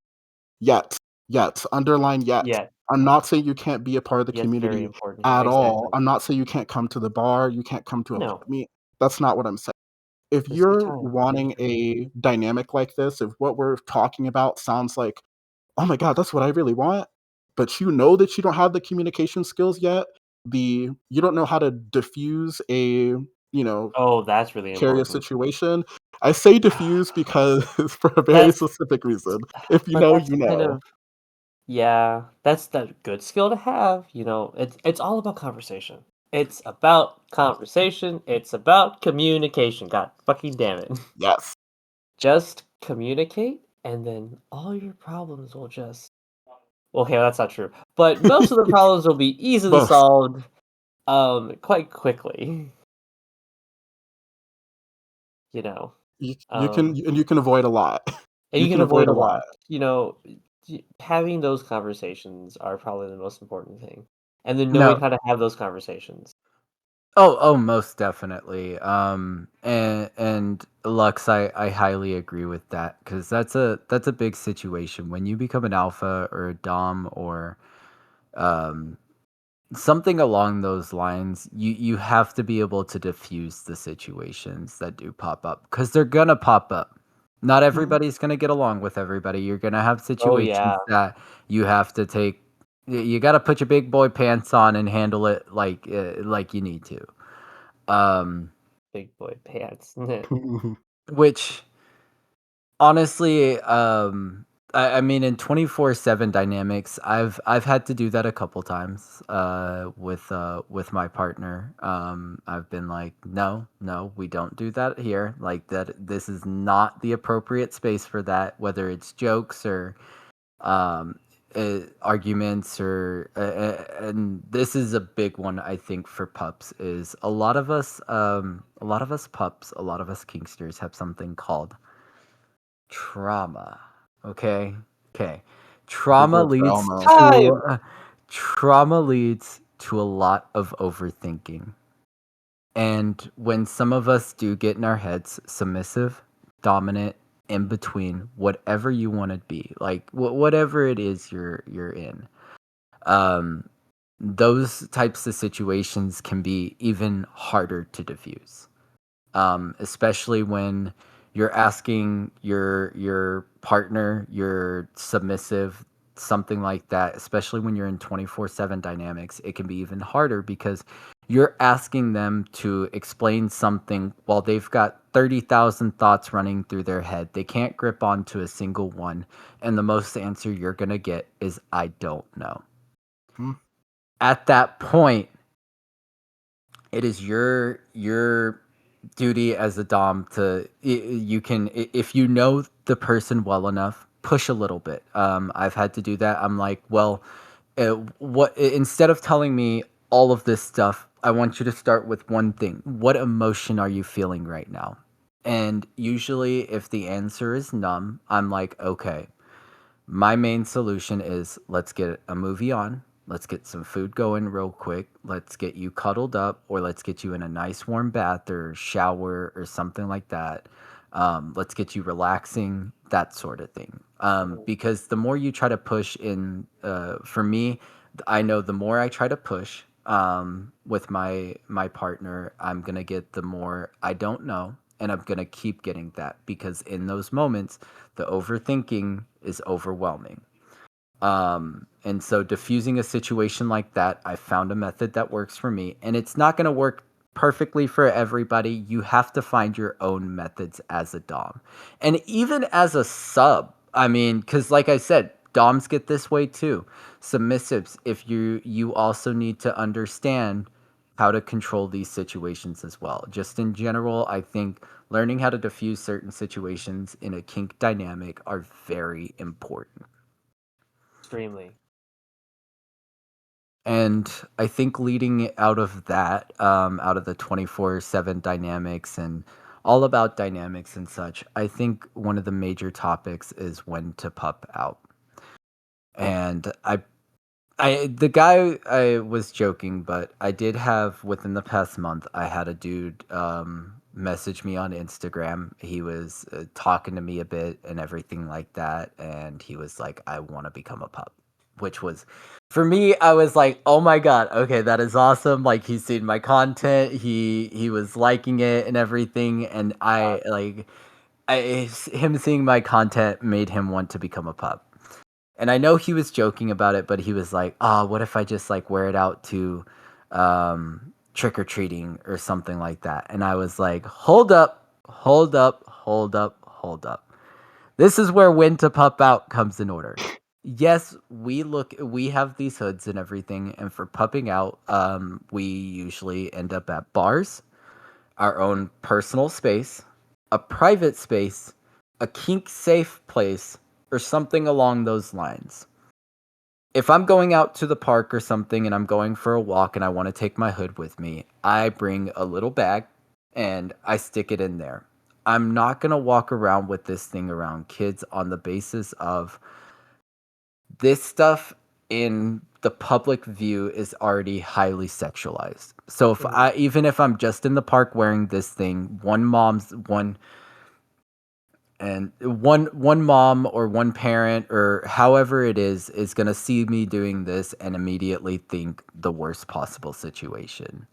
Speaker 3: Yet, yet, underline yet.
Speaker 2: Yeah.
Speaker 3: I'm not saying you can't be a part of the
Speaker 2: Yet's very
Speaker 3: community
Speaker 2: important here.
Speaker 3: at all.
Speaker 2: Exactly.
Speaker 3: I'm not saying you can't come to the bar, you can't come to a
Speaker 2: No.
Speaker 3: pub meet. That's not what I'm saying. If
Speaker 2: Just take
Speaker 3: you're
Speaker 2: time. Take
Speaker 3: wanting
Speaker 2: your time.
Speaker 3: a dynamic like this, if what we're talking about sounds like, "Oh my god, that's what I really want," but you know that you don't have the communication skills yet, you don't know how to diffuse a, you know,
Speaker 2: Oh, that's really
Speaker 3: precarious
Speaker 2: important.
Speaker 3: situation. I say diffuse because for a very
Speaker 2: That's
Speaker 3: specific reason. If you
Speaker 2: but
Speaker 3: know,
Speaker 2: that's
Speaker 3: you
Speaker 2: kind
Speaker 3: know.
Speaker 2: of yeah, that's the good skill to have, it's all about conversation. It's about conversation, it's about communication, god fucking damn it.
Speaker 3: Yes.
Speaker 2: Just communicate, and then all your problems will just okay, that's not true, but most of the problems will be easily
Speaker 3: Both.
Speaker 2: solved, quite quickly, you know?
Speaker 3: You can
Speaker 2: Um,
Speaker 3: and you can avoid a lot.
Speaker 2: and
Speaker 3: You
Speaker 2: you can
Speaker 3: can avoid
Speaker 2: avoid
Speaker 3: a
Speaker 2: a
Speaker 3: lot.
Speaker 2: lot, having those conversations are probably the most important thing, and then knowing
Speaker 1: No.
Speaker 2: how to have those conversations.
Speaker 1: Oh, most definitely. And Lux, I highly agree with that because that's a big situation when you become an alpha or a dom or um something along those lines. You have to be able to diffuse the situations that do pop up because they're gonna pop up. Not
Speaker 3: Mhm.
Speaker 1: everybody's gonna get along with everybody. You're gonna have
Speaker 2: Oh, yeah,
Speaker 1: situations that you have to take. You got to put your big boy pants on and handle it like you need to. Um,
Speaker 2: big boy pants.
Speaker 1: which honestly, I mean, in 24/7 dynamics, I've had to do that a couple times. With my partner, I've been like, no, no, we don't do that here. Like that, this is not the appropriate space for that. Whether it's jokes or um, arguments or and this is a big one I think for pups is a lot of us pups, a lot of us kinksters have something called trauma. Okay? Okay.
Speaker 3: Big
Speaker 1: Trauma
Speaker 3: word for
Speaker 1: leads
Speaker 3: Elmo.
Speaker 1: to
Speaker 2: Time!
Speaker 1: trauma leads to a lot of overthinking. And when some of us do get in our heads, submissive, dominant, in between, whatever you want to be, like whatever it is you're in, um, those types of situations can be even harder to diffuse, especially when you're asking your partner, your submissive, something like that. Especially when you're in 24/7 dynamics, it can be even harder because you're asking them to explain something while they've got 30,000 thoughts running through their head. They can't grip onto a single one, and the most answer you're gonna get is "I don't know."
Speaker 3: Mm,
Speaker 1: At that point, it is your duty as a dom to you can if you know the person well enough, push a little bit. I've had to do that. I'm like, well, instead of telling me all of this stuff, I want you to start with one thing. What emotion are you feeling right now? And usually if the answer is numb, I'm like, okay, my main solution is let's get a movie on. Let's get some food going real quick. Let's get you cuddled up, or let's get you in a nice warm bath or shower or something like that. Let's get you relaxing, that sort of thing.
Speaker 2: Mhm.
Speaker 1: Because the more you try to push for me, I know the more I try to push with my partner, I'm gonna get the more I don't know, and I'm gonna keep getting that because in those moments the overthinking is overwhelming. And so diffusing a situation like that, I found a method that works for me, and it's not going to work perfectly for everybody. You have to find your own methods as a dom, and even as a sub. I mean, because like I said, doms get this way too. Submissives, if you also need to understand how to control these situations as well. Just in general, I think learning how to diffuse certain situations in a kink dynamic are very important.
Speaker 2: Extremely.
Speaker 1: And I think leading out of that, out of the 24/7 dynamics and all about dynamics and such, I think one of the major topics is when to pup out. And The guy, I was joking, but I did have within the past month, I had a dude message me on Instagram. He was talking to me a bit and everything like that, and he was like, "I want to become a pup," which was for me. I was like, "Oh my god, okay, that is awesome!" Like he's seen my content, he was liking it and everything, and I like, him seeing my content made him want to become a pup. And I know he was joking about it, but he was like, "Oh, what if I just like wear it out to trick or treating or something like that?" And I was like, "Hold up, hold up, hold up, hold up. This is where when to pup out comes in order." Yes, we have these hoods and everything, and for pupping out, we usually end up at bars, our own personal space, a private space, a kink safe place, or something along those lines. If I'm going out to the park or something and I'm going for a walk and I want to take my hood with me, I bring a little bag and I stick it in there. I'm not going to walk around with this thing around kids on the basis of this stuff in the public view is already highly sexualized. So if
Speaker 2: Mhm.
Speaker 1: even if I'm just in the park wearing this thing, one mom or one parent or however it is going to see me doing this and immediately think the worst possible situation.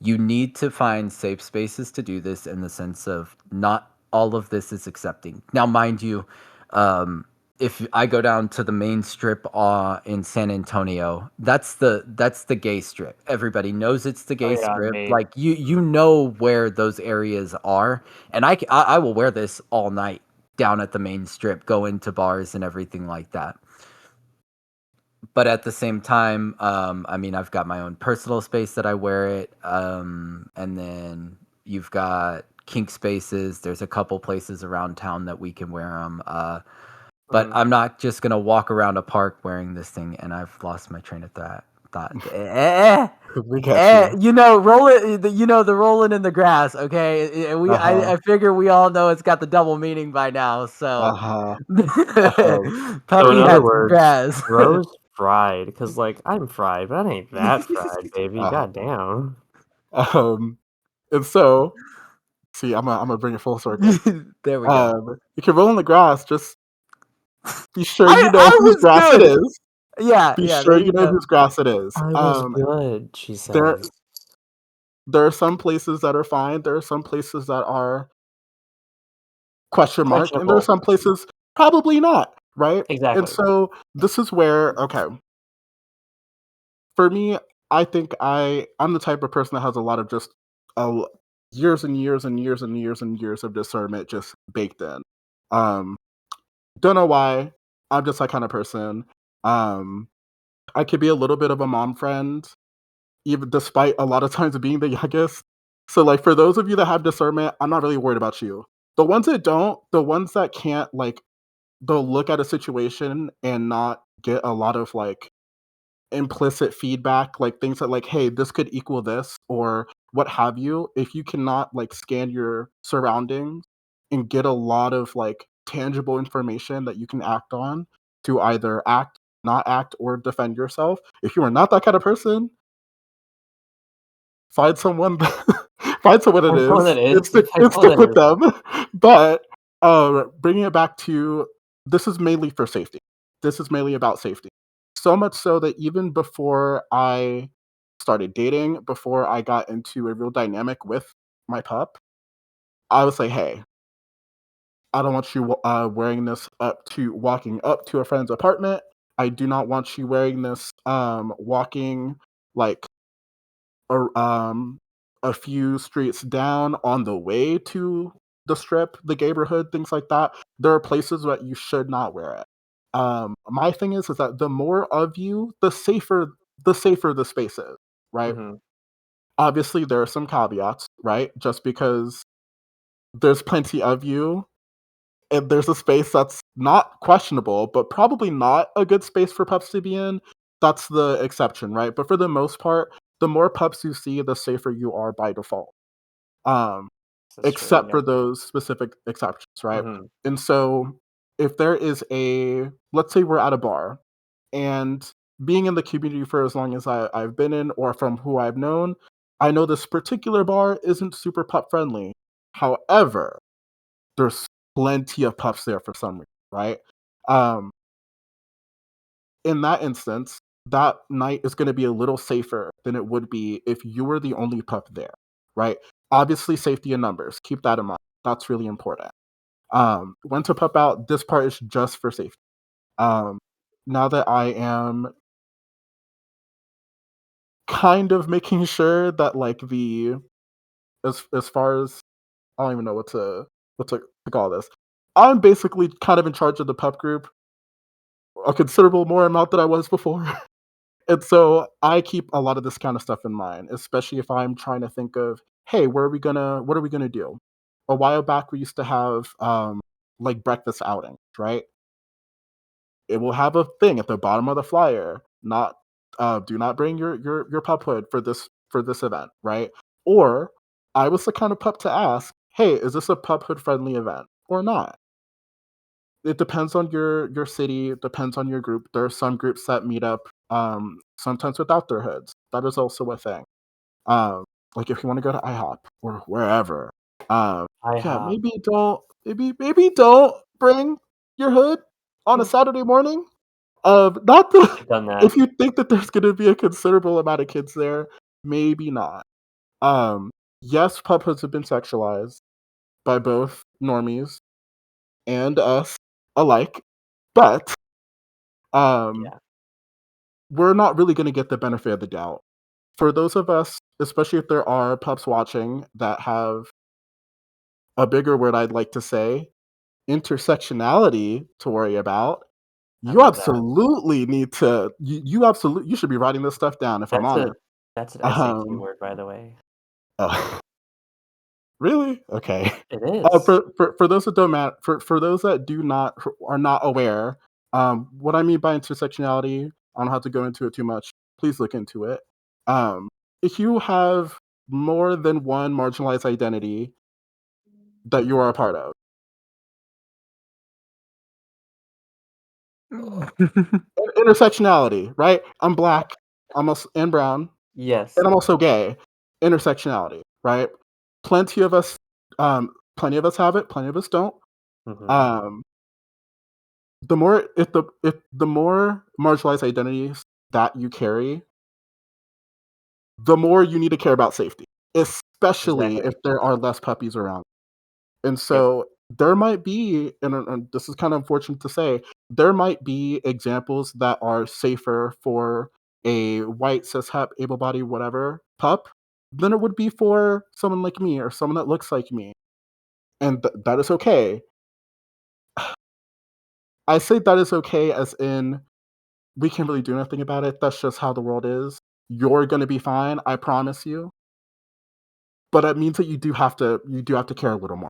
Speaker 1: You need to find safe spaces to do this in the sense of not all of this is accepting. Now, mind you, um, if I go down to the main strip in San Antonio, that's the gay strip. Everybody knows it's the
Speaker 2: Oh
Speaker 1: gay
Speaker 2: yeah,
Speaker 1: strip.
Speaker 2: mate.
Speaker 1: Like you know where those areas are, and I will wear this all night down at the main strip, go into bars and everything like that. But at the same time, I mean, I've got my own personal space that I wear it, and then you've got kink spaces. There's a couple places around town that we can wear them. But
Speaker 2: Mhm.
Speaker 1: I'm not just gonna walk around a park wearing this thing, and I've lost my train of thought.
Speaker 3: We got you.
Speaker 1: You know, the rolling in the grass. Okay,
Speaker 3: Uh-huh.
Speaker 1: I figure we all know it's got the double meaning by now. So,
Speaker 3: Uh-huh.
Speaker 2: So in
Speaker 1: puppy
Speaker 2: other
Speaker 1: had some
Speaker 2: words,
Speaker 1: grass.
Speaker 2: Rose fried because like I'm fried, but I ain't that fried, baby.
Speaker 3: Uh-huh.
Speaker 2: Goddamn.
Speaker 3: Um, and so, see, I'm gonna bring it full circle.
Speaker 1: There we go.
Speaker 3: You can roll in the grass, just be sure you know
Speaker 1: I
Speaker 3: whose
Speaker 1: was
Speaker 3: grass it
Speaker 1: good.
Speaker 3: is.
Speaker 1: Yeah,
Speaker 3: Be
Speaker 1: yeah.
Speaker 3: sure
Speaker 1: There
Speaker 3: you
Speaker 1: you
Speaker 3: know
Speaker 1: go.
Speaker 3: whose grass it is.
Speaker 2: I was good, she
Speaker 3: There
Speaker 2: says.
Speaker 3: there are some places that are fine, there are some places that are question mark, and there are
Speaker 2: Questionable.
Speaker 3: some places probably not, right? And
Speaker 2: Exactly.
Speaker 3: so this is where, okay, for me, I think I'm the type of person that has a lot of just uh, years and years and years and years and years of discernment just baked in. Um, don't know why. I'm just that kind of person. Um, I could be a little bit of a mom friend, even despite a lot of times being the youngest. So, like, for those of you that have discernment, I'm not really worried about you. The ones that don't, the ones that can't, like, they'll look at a situation and not get a lot of like implicit feedback, like things that like, hey, this could equal this or what have you. If you cannot like scan your surroundings and get a lot of like tangible information that you can act on to either act, not act, or defend yourself. If you are not that kind of person, find someone find someone it
Speaker 2: Find someone
Speaker 3: is
Speaker 2: that is.
Speaker 3: and stick
Speaker 2: Find someone that
Speaker 3: with
Speaker 2: is.
Speaker 3: them. But bringing it back to, this is mainly for safety. This is mainly about safety. So much so that even before I started dating, before I got into a real dynamic with my pup, I was like, hey, I don't want you wearing this up to walking up to a friend's apartment. I do not want you wearing this walking like a few streets down on the way to the strip, the neighborhood, things like that. There are places that you should not wear it. My thing is that the more of you, the safer the space is, right?
Speaker 2: Mhm.
Speaker 3: Obviously, there are some caveats, right? Just because there's plenty of you and there's a space that's not questionable, but probably not a good space for pups to be in, that's the exception, right? But for the most part, the more pups you see, the safer you are by default. Um,
Speaker 2: That's true.
Speaker 3: except
Speaker 2: Yeah.
Speaker 3: for those specific exceptions, right?
Speaker 2: Mhm.
Speaker 3: And so if there is a, let's say we're at a bar and being in the community for as long as I've been in, or from who I've known, I know this particular bar isn't super pup friendly. However, there's plenty of pups there for some reason, right? Um, in that instance, that night is going to be a little safer than it would be if you were the only pup there, right? Obviously, safety in numbers. Keep that in mind. That's really important. When to pup out, this part is just for safety. Um, now that I am kind of making sure that like the as far as I don't even know what to call this. I'm basically kind of in charge of the pup group, a considerable more amount than I was before. And so I keep a lot of this kind of stuff in mind, especially if I'm trying to think of, hey, what are we gonna do? A while back we used to have like breakfast outings, right? It will have a thing at the bottom of the flyer, not do not bring your pup hood for this event, right? Or I was the kind of pup to ask, hey, is this a pup hood friendly event or not? It depends on your city, it depends on your group. There are some groups that meet up sometimes without their hoods. That is also a thing. Um, like if you want to go to IHOP or wherever,
Speaker 2: I
Speaker 3: yeah,
Speaker 2: have.
Speaker 3: maybe don't bring your hood on a Saturday morning. Not the
Speaker 2: I've done that.
Speaker 3: if you think that there's gonna be a considerable amount of kids there, maybe not. Um, yes, pub hoods have been sexualized by both normies and us alike, but um,
Speaker 2: Yeah.
Speaker 3: we're not really gonna get the benefit of the doubt. For those of us, especially if there are pups watching that have a bigger word I'd like to say, intersectionality to worry about,
Speaker 2: I
Speaker 3: you
Speaker 2: love that.
Speaker 3: absolutely need to you absolutely you should be writing this stuff down if I'm
Speaker 2: That's a
Speaker 3: honest.
Speaker 2: that's an SAT
Speaker 3: Um,
Speaker 2: word, by the way.
Speaker 3: oh, really? Okay.
Speaker 2: It is.
Speaker 3: For those that don't for those that do not are not aware, what I mean by intersectionality, I don't have to go into it too much. Please look into it. Um, if you have more than one marginalized identity that you are a part of, intersectionality, right? I'm black, and brown,
Speaker 2: Yes.
Speaker 3: and I'm also gay. Intersectionality, right? Plenty of us, plenty of us have it. Plenty of us don't.
Speaker 2: Mhm.
Speaker 3: Um, the more marginalized identities that you carry, the more you need to care about safety, especially
Speaker 2: Exactly.
Speaker 3: if there are less puppies around. And
Speaker 2: Yep.
Speaker 3: so there might be, and this is kind of unfortunate to say, there might be examples that are safer for a white cis hep able bodied whatever pup than it would be for someone like me or someone that looks like me, and that is okay. I say that is okay as in we can't really do nothing about it. That's just how the world is. You're gonna be fine, I promise you. But it means that you do have to care a little more.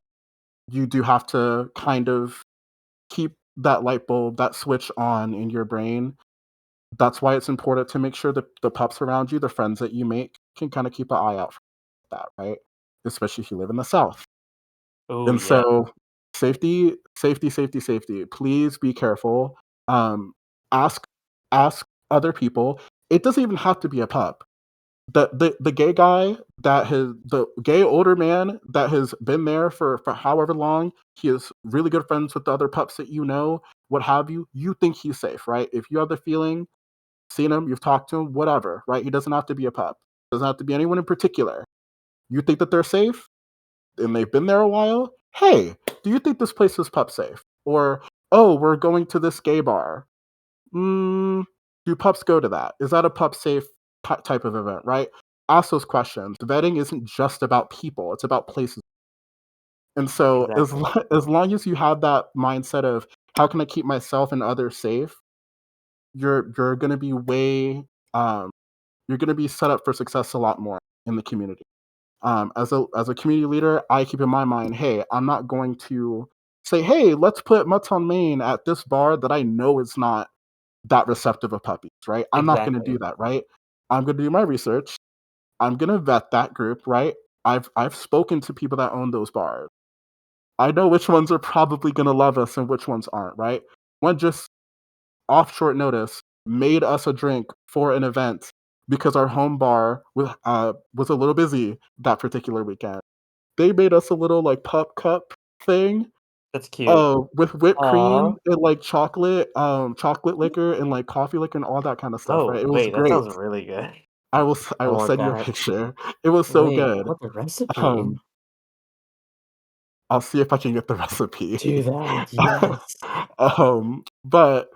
Speaker 3: You do have to kind of keep that light bulb, that switch on in your brain. That's why it's important to make sure that the pups around you, the friends that you make, can kind of keep an eye out for that, right? Especially if you live in the South.
Speaker 2: Oh,
Speaker 3: And
Speaker 2: yeah.
Speaker 3: so safety. Please be careful. Ask other people. It doesn't even have to be a pup. The gay guy that has the gay older man that has been there for however long, he is really good friends with the other pups that you know, what have you. You think he's safe, right? If you have the feeling, seen him, you've talked to him, whatever, right? He doesn't have to be a pup. Doesn't have to be anyone in particular. You think that they're safe? And they've been there a while, hey, do you think this place is pup safe? Or, oh, we're going to this gay bar. Do pups go to that? Is that a pup safe type of event, right? Ask those questions. Vetting isn't just about people, it's about places. And so,
Speaker 2: Exactly.
Speaker 3: as long as you have that mindset of how can I keep myself and others safe, you're going to be um, you're going to be set up for success a lot more in the community. As a community leader, I keep in my mind, hey, I'm not going to say, hey, let's put Mutts on Main at this bar that I know is not that receptive of puppies, right? I'm not going to do
Speaker 2: Exactly.
Speaker 3: that, right? I'm going to do my research. I'm going to vet that group, right? I've spoken to people that own those bars. I know which ones are probably going to love us and which ones aren't, right? One just off short notice. made us a drink for an event because our home bar was a little busy that particular weekend. They made us a little like pup cup thing
Speaker 2: That's cute.
Speaker 3: with whipped
Speaker 2: Aw.
Speaker 3: cream and like chocolate liquor and like coffee liquor and all that kind of stuff, right?
Speaker 2: Oh,
Speaker 3: It was
Speaker 2: wait, that
Speaker 3: great.
Speaker 2: sounds really good.
Speaker 3: I
Speaker 2: I
Speaker 3: will
Speaker 2: want
Speaker 3: send you a
Speaker 2: that.
Speaker 3: picture. It was so
Speaker 2: Wait, I
Speaker 3: good.
Speaker 2: want the recipe.
Speaker 3: Um, I'll see if I can get the recipe.
Speaker 2: Do that, yes.
Speaker 3: But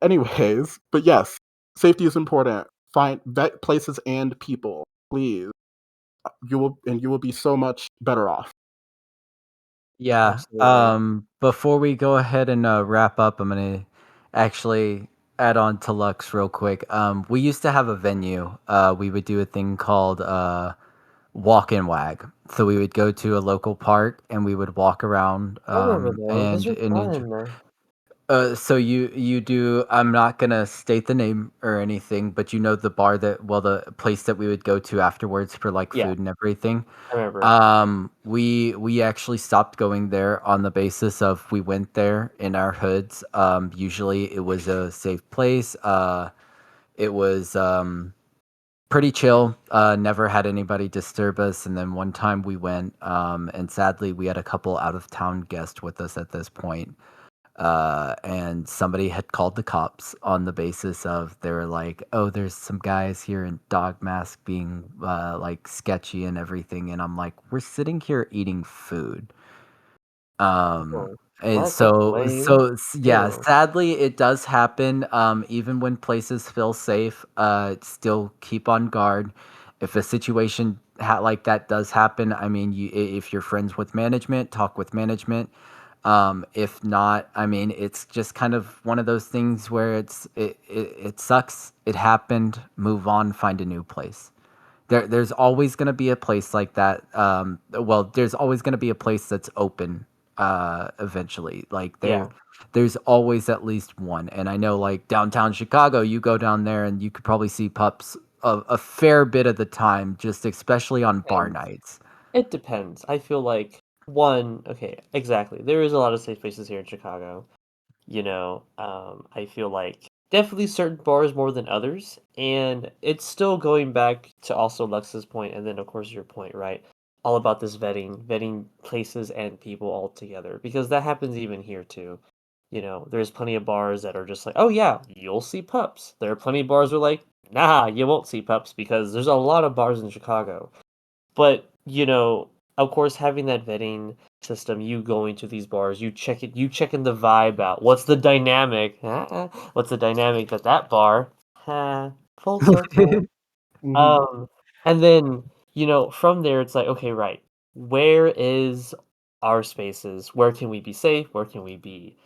Speaker 3: anyways, but yes, safety is important. Find vet places and people, please. You will be so much better off.
Speaker 1: Yeah.
Speaker 2: Absolutely.
Speaker 1: Before we go ahead and wrap up, I'm gonna actually add on to Lux real quick. We used to have a venue. We would do a thing called walk and wag. So we would go to a local park and we would walk around
Speaker 2: I remember those. Those are
Speaker 1: and enjoy.
Speaker 2: fun.
Speaker 1: So you do. I'm not gonna state the name or anything, but you know the bar that well the place that we would go to afterwards for like
Speaker 2: Yeah,
Speaker 1: food and everything.
Speaker 2: I remember.
Speaker 1: We actually stopped going there on the basis of we went there in our hoods. Usually it was a safe place. It was pretty chill. Never had anybody disturb us. And then one time we went, and sadly we had a couple out of town guests with us at this point. And somebody had called the cops on the basis of they were like, "Oh, there's some guys here in dog mask being like sketchy and everything." And I'm like, "We're sitting here eating food." Um,
Speaker 2: Oh,
Speaker 1: and
Speaker 2: what? That's lame.
Speaker 1: yeah,
Speaker 2: Ew.
Speaker 1: sadly, it does happen. Even when places feel safe, still keep on guard. If a situation like that does happen, I mean, if you're friends with management, talk with management. If not, I mean, it's just kind of one of those things where it sucks. It happened. Move on. Find a new place. There's always going to be a place like that. Well, there's always going to be a place that's open. Eventually, like
Speaker 2: Yeah.
Speaker 1: there's always at least one. And I know, like downtown Chicago, you go down there and you could probably see pups a fair bit of the time, just especially on bar
Speaker 2: Depends.
Speaker 1: nights.
Speaker 2: It depends. I feel like one, okay, exactly. There is a lot of safe places here in Chicago. I feel like definitely certain bars more than others, and it's still going back to also Lux's point, and then of course your point, right? All about this vetting places and people all together, because that happens even here too. There's plenty of bars that are just like, oh yeah, you'll see pups. There are plenty of bars where like, nah, you won't see pups because there's a lot of bars in Chicago. But, of course, having that vetting system, you going to these bars, you checking the vibe out. What's the dynamic? What's the dynamic at that bar? Full circle.
Speaker 3: Mhm.
Speaker 2: Um, and then, from there, it's like, okay, right. Where is our spaces? Where can we be safe? Where can we be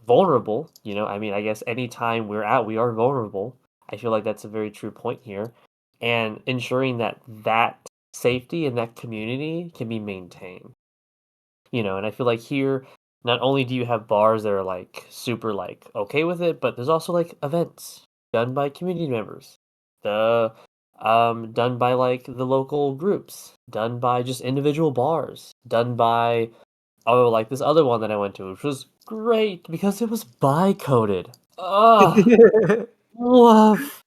Speaker 2: vulnerable? I mean, I guess anytime we're out, we are vulnerable. I feel like that's a very true point here. And ensuring that safety and that community can be maintained. And I feel like here, not only do you have bars that are like super like okay with it, but there's also like events done by community members, the done by like the local groups, done by just individual bars, done by like this other one that I went to, which was great because it was bi coded. Ugh, woof.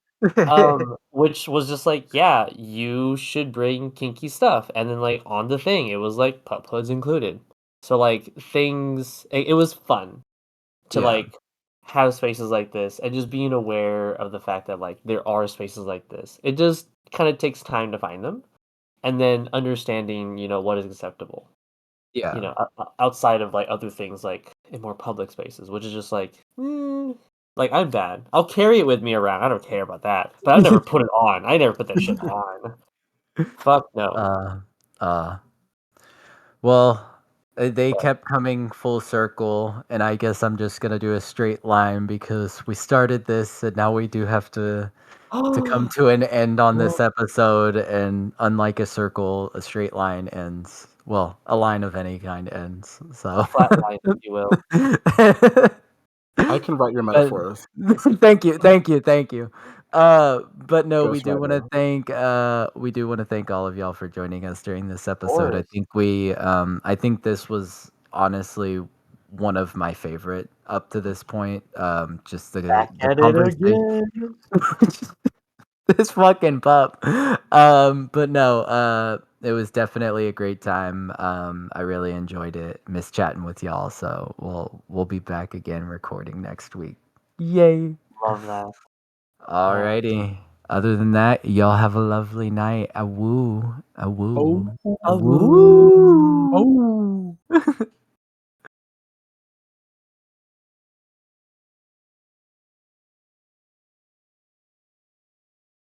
Speaker 2: Which was just like, yeah, you should bring kinky stuff, and then, like, on the thing, it was like pup hoods included. So, like, it was fun to,
Speaker 1: Yeah.
Speaker 2: like, have spaces like this, and just being aware of the fact that, like, there are spaces like this. It just kinda takes time to find them, and then understanding, what is acceptable
Speaker 1: Yeah.
Speaker 2: outside of like other things like in more public spaces, which is just like, like I'm bad. I'll carry it with me around. I don't care about that, but I've never put it on. I never put that shit on. Fuck no.
Speaker 1: Uh, uh, well, they
Speaker 2: But
Speaker 1: kept coming full circle, and I guess I'm just gonna do a straight line because we started this, and now we do have to come to an end on this episode. And unlike a circle, a straight line ends. Well, a line of any kind ends.
Speaker 2: a
Speaker 1: So,
Speaker 2: flat line, if you will.
Speaker 3: I can write your
Speaker 1: but
Speaker 3: metaphors.
Speaker 1: thank you. But no,
Speaker 3: Ghostwriter.
Speaker 1: we do want to thank all of y'all for joining us during this
Speaker 2: Of
Speaker 1: episode.
Speaker 2: course.
Speaker 1: I think this was honestly one of my favorite up to this point. Just
Speaker 2: Back
Speaker 1: the
Speaker 2: at it
Speaker 1: conversation.
Speaker 2: again.
Speaker 1: This fucking pup. But no, it was definitely a great time. I really enjoyed it. Miss chatting with y'all. So we'll be back again recording next week. Yay!
Speaker 2: Love that.
Speaker 1: Alrighty. Other than that, y'all have a lovely night. A woo. A
Speaker 3: Oh,
Speaker 1: woo. A
Speaker 2: A
Speaker 1: woo.
Speaker 3: oh.